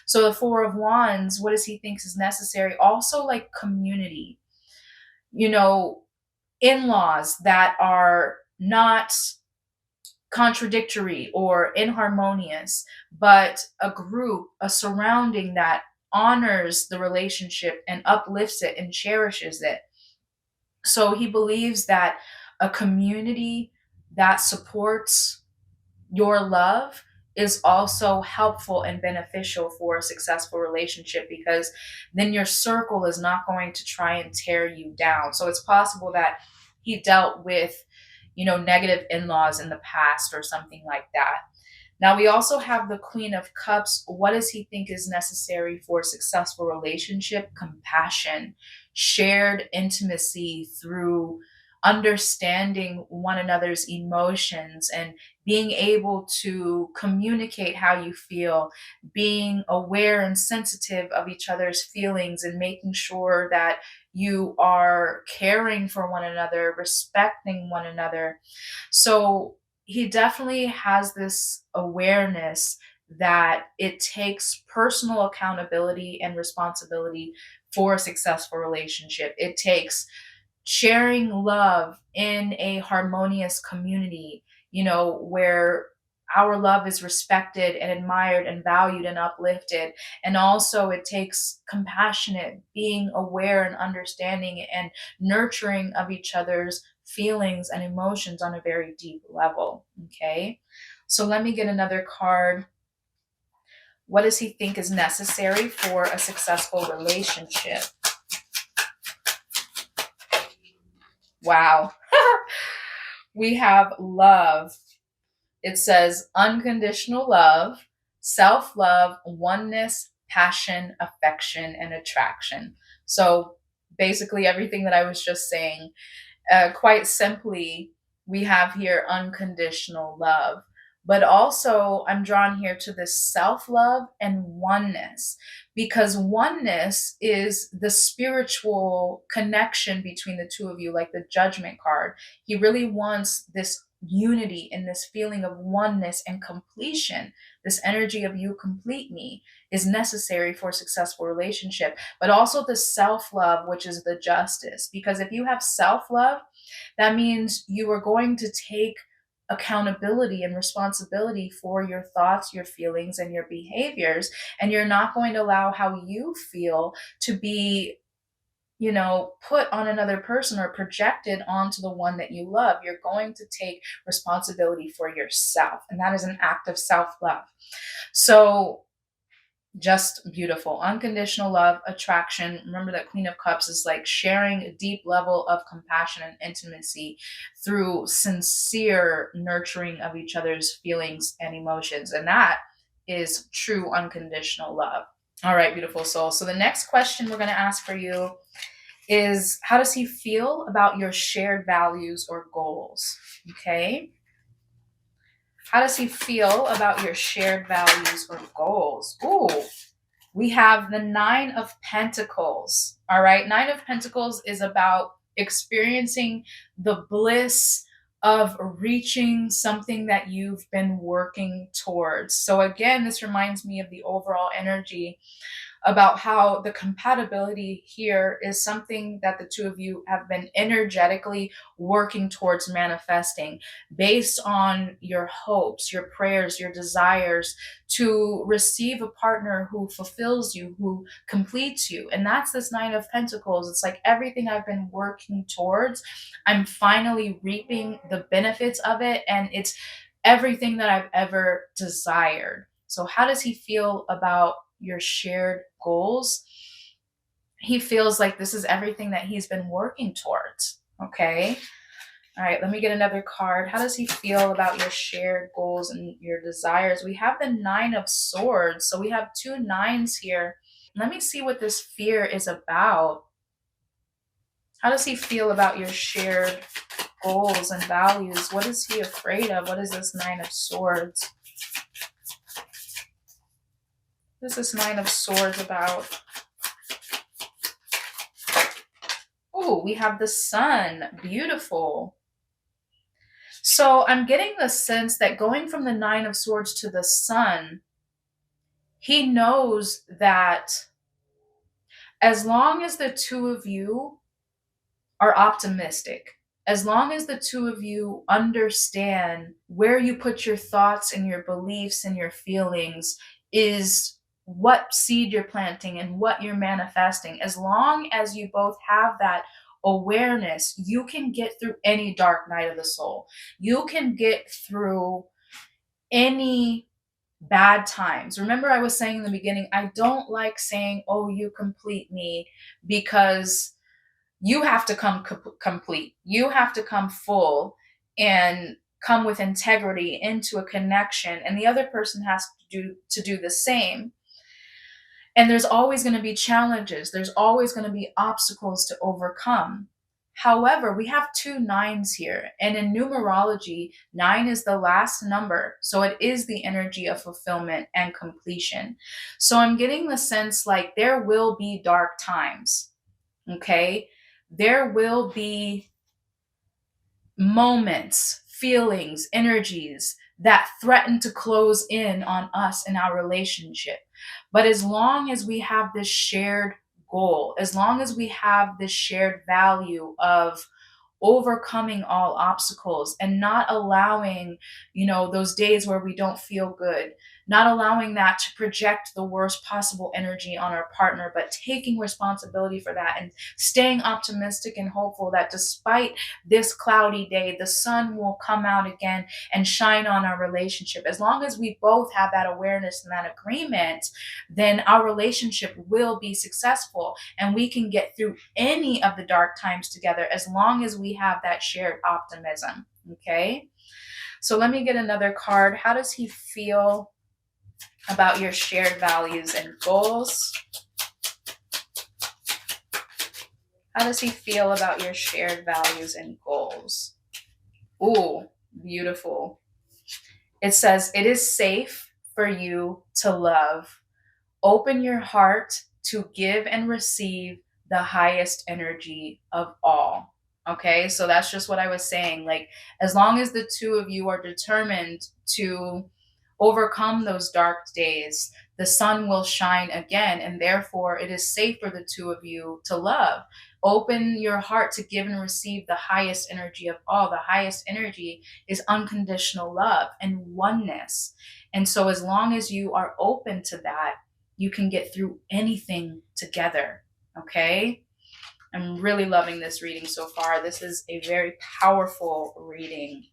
So the Four of Wands, what does he think is necessary? Also like community, you know, in-laws that are not contradictory or inharmonious, but a group, a surrounding that honors the relationship and uplifts it and cherishes it. So he believes that a community that supports your love is also helpful and beneficial for a successful relationship, because then your circle is not going to try and tear you down. So it's possible that he dealt with, negative in-laws in the past or something like that. Now we also have the Queen of Cups. What does he think is necessary for a successful relationship? Compassion, shared intimacy through understanding one another's emotions and being able to communicate how you feel, being aware and sensitive of each other's feelings, and making sure that you are caring for one another, respecting one another. So he definitely has this awareness that it takes personal accountability and responsibility for a successful relationship. It takes sharing love in a harmonious community, where our love is respected and admired and valued and uplifted. And also, it takes compassionate, being aware and understanding and nurturing of each other's feelings and emotions on a very deep level. Okay. So let me get another card. What does he think is necessary for a successful relationship? Wow. We have love. It says unconditional love, self-love, oneness, passion, affection, and attraction. So basically everything that I was just saying. Quite simply, we have here unconditional love. But also, I'm drawn here to this self love and oneness, because oneness is the spiritual connection between the two of you, like the Judgment card. He really wants this unity and this feeling of oneness and completion. This energy of you complete me is necessary for a successful relationship. But also the self love, which is the Justice, because if you have self love, that means you are going to take accountability and responsibility for your thoughts, your feelings, and your behaviors. And you're not going to allow how you feel to be, put on another person or projected onto the one that you love. You're going to take responsibility for yourself. And that is an act of self love. So, just beautiful. Unconditional love, attraction. Remember that Queen of Cups is like sharing a deep level of compassion and intimacy through sincere nurturing of each other's feelings and emotions. And that is true unconditional love. All right, beautiful soul. So the next question we're going to ask for you is, how does he feel about your shared values or goals? Okay. How does he feel about your shared values or goals? Ooh, we have the Nine of Pentacles. All right. Nine of Pentacles is about experiencing the bliss of reaching something that you've been working towards. So again, this reminds me of the overall energy about how the compatibility here is something that the two of you have been energetically working towards manifesting based on your hopes, your prayers, your desires to receive a partner who fulfills you, who completes you. And that's this Nine of Pentacles. It's like everything I've been working towards, I'm finally reaping the benefits of it, and it's everything that I've ever desired. So how does he feel about your shared goals? He feels like this is everything that he's been working towards. Okay. All right, let me get another card. How does he feel about your shared goals and your desires? We have the Nine of Swords. So we have two nines here. Let me see what this fear is about. How does he feel about your shared goals and values? What is he afraid of? What is this Nine of Swords? What is this Nine of Swords about? Oh, we have the Sun. Beautiful. So I'm getting the sense that going from the Nine of Swords to the Sun, he knows that as long as the two of you are optimistic, as long as the two of you understand where you put your thoughts and your beliefs and your feelings is what seed you're planting and what you're manifesting, as long as you both have that awareness, you can get through any dark night of the soul. You can get through any bad times. Remember, I was saying in the beginning, I don't like saying, oh, you complete me, because you have to come complete. You have to come full and come with integrity into a connection, and the other person has to do the same. And there's always going to be challenges. There's always going to be obstacles to overcome. However, we have two nines here. And in numerology, 9 is the last number. So it is the energy of fulfillment and completion. So I'm getting the sense like there will be dark times. Okay. There will be moments, feelings, energies that threaten to close in on us and our relationship. But as long as we have this shared goal, as long as we have this shared value of overcoming all obstacles and not allowing, those days where we don't feel good, not allowing that to project the worst possible energy on our partner, but taking responsibility for that and staying optimistic and hopeful that despite this cloudy day, the sun will come out again and shine on our relationship. As long as we both have that awareness and that agreement, then our relationship will be successful and we can get through any of the dark times together as long as we have that shared optimism. Okay. So let me get another card. How does he feel about your shared values and goals? How does he feel about your shared values and goals? Ooh, beautiful. It says, it is safe for you to love. Open your heart to give and receive the highest energy of all. Okay, so that's just what I was saying. Like, as long as the two of you are determined to overcome those dark days, the sun will shine again, and therefore it is safe for the two of you to love. Open your heart to give and receive the highest energy of all. The highest energy is unconditional love and oneness. And so as long as you are open to that, you can get through anything together. Okay? I'm really loving this reading so far. This is a very powerful reading.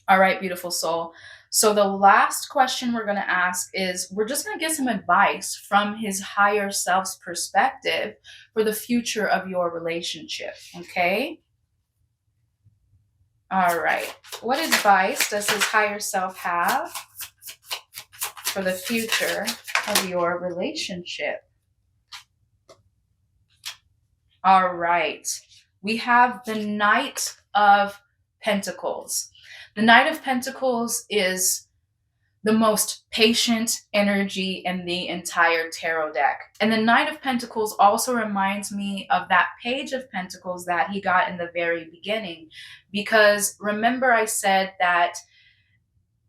All right, beautiful soul. So the last question we're going to ask is, we're just going to get some advice from his higher self's perspective for the future of your relationship. Okay? All right. What advice does his higher self have for the future of your relationship? All right. We have the Knight of Pentacles. The Knight of Pentacles is the most patient energy in the entire tarot deck. And the Knight of Pentacles also reminds me of that Page of Pentacles that he got in the very beginning. Because remember I said that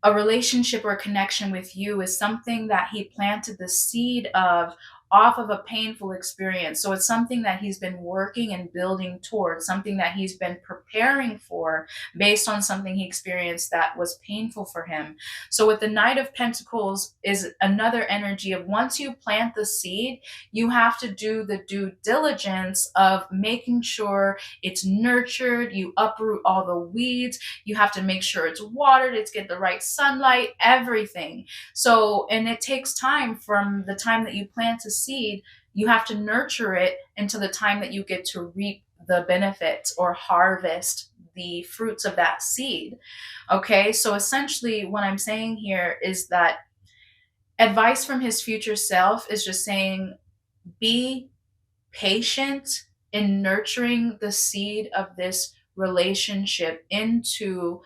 a relationship or connection with you is something that he planted the seed of off of a painful experience. So it's something that he's been working and building towards, something that he's been preparing for based on something he experienced that was painful for him. So with the Knight of Pentacles is another energy of once you plant the seed, you have to do the due diligence of making sure it's nurtured, you uproot all the weeds, you have to make sure it's watered, it's get the right sunlight, everything. So, and it takes time from the time that you plant a seed, you have to nurture it until the time that you get to reap the benefits or harvest the fruits of that seed. Okay, so essentially what I'm saying here is that advice from his future self is just saying, be patient in nurturing the seed of this relationship into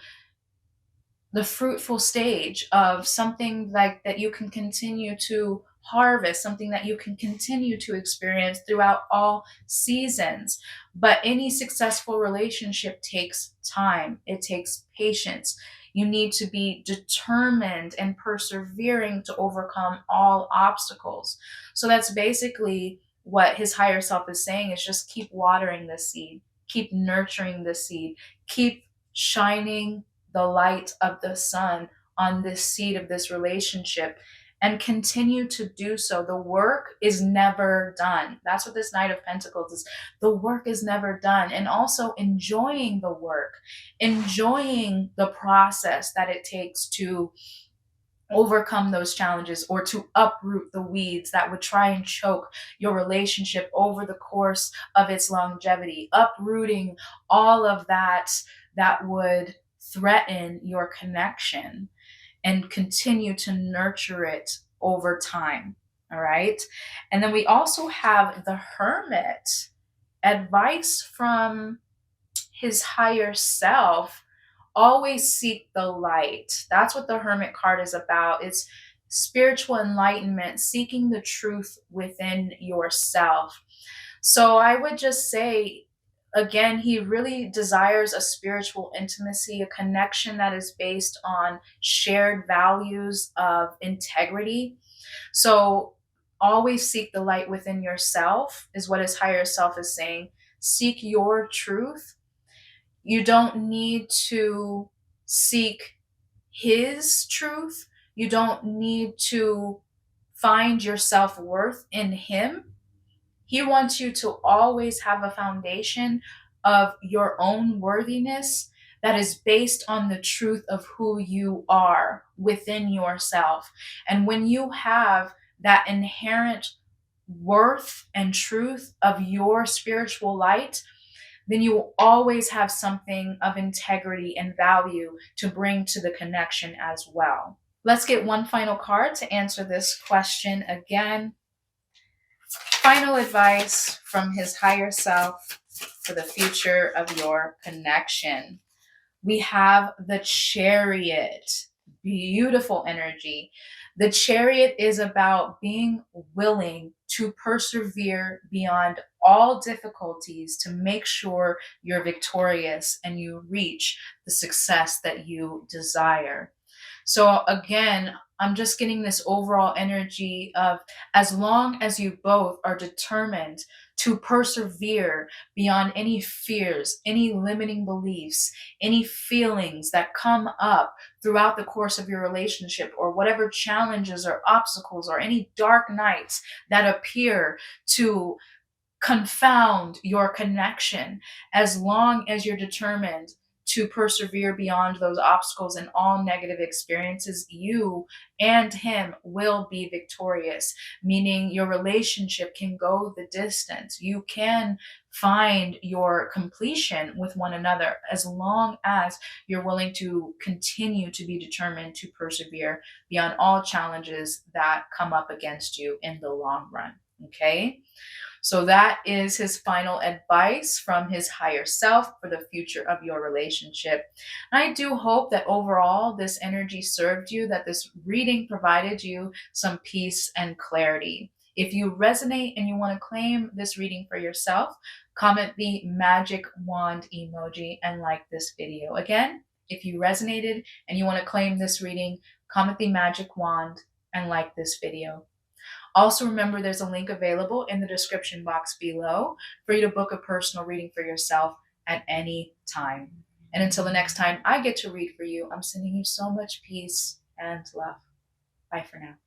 the fruitful stage of something like that you can continue to harvest, something that you can continue to experience throughout all seasons. But any successful relationship takes time, it takes patience. You need to be determined and persevering to overcome all obstacles. So that's basically what his higher self is saying, is just keep watering the seed, keep nurturing the seed, keep shining the light of the sun on this seed of this relationship, and continue to do so. The work is never done. That's what this Knight of Pentacles is. The work is never done. And also enjoying the work, enjoying the process that it takes to overcome those challenges or to uproot the weeds that would try and choke your relationship over the course of its longevity, uprooting all of that that would threaten your connection, and continue to nurture it over time. All right. And then we also have the Hermit, advice from his higher self. Always seek the light. That's what the Hermit card is about. It's spiritual enlightenment, seeking the truth within yourself. So I would just say, again, he really desires a spiritual intimacy, a connection that is based on shared values of integrity. So always seek the light within yourself, is what his higher self is saying. Seek your truth. You don't need to seek his truth. You don't need to find your self-worth in him. He wants you to always have a foundation of your own worthiness that is based on the truth of who you are within yourself. And when you have that inherent worth and truth of your spiritual light, then you will always have something of integrity and value to bring to the connection as well. Let's get one final card to answer this question again. Final advice from his higher self for the future of your connection. We have the Chariot. Beautiful energy. The Chariot is about being willing to persevere beyond all difficulties to make sure you're victorious and you reach the success that you desire. So again, I'm just getting this overall energy of, as long as you both are determined to persevere beyond any fears, any limiting beliefs, any feelings that come up throughout the course of your relationship, or whatever challenges or obstacles or any dark nights that appear to confound your connection, as long as you're determined to persevere beyond those obstacles and all negative experiences, you and him will be victorious, meaning your relationship can go the distance. You can find your completion with one another, as long as you're willing to continue to be determined to persevere beyond all challenges that come up against you in the long run. Okay? So that is his final advice from his higher self for the future of your relationship. And I do hope that overall this energy served you, that this reading provided you some peace and clarity. If you resonate and you want to claim this reading for yourself, comment the magic wand emoji and like this video. Again, if you resonated and you want to claim this reading, comment the magic wand and like this video. Also, remember there's a link available in the description box below for you to book a personal reading for yourself at any time. And until the next time I get to read for you, I'm sending you so much peace and love. Bye for now.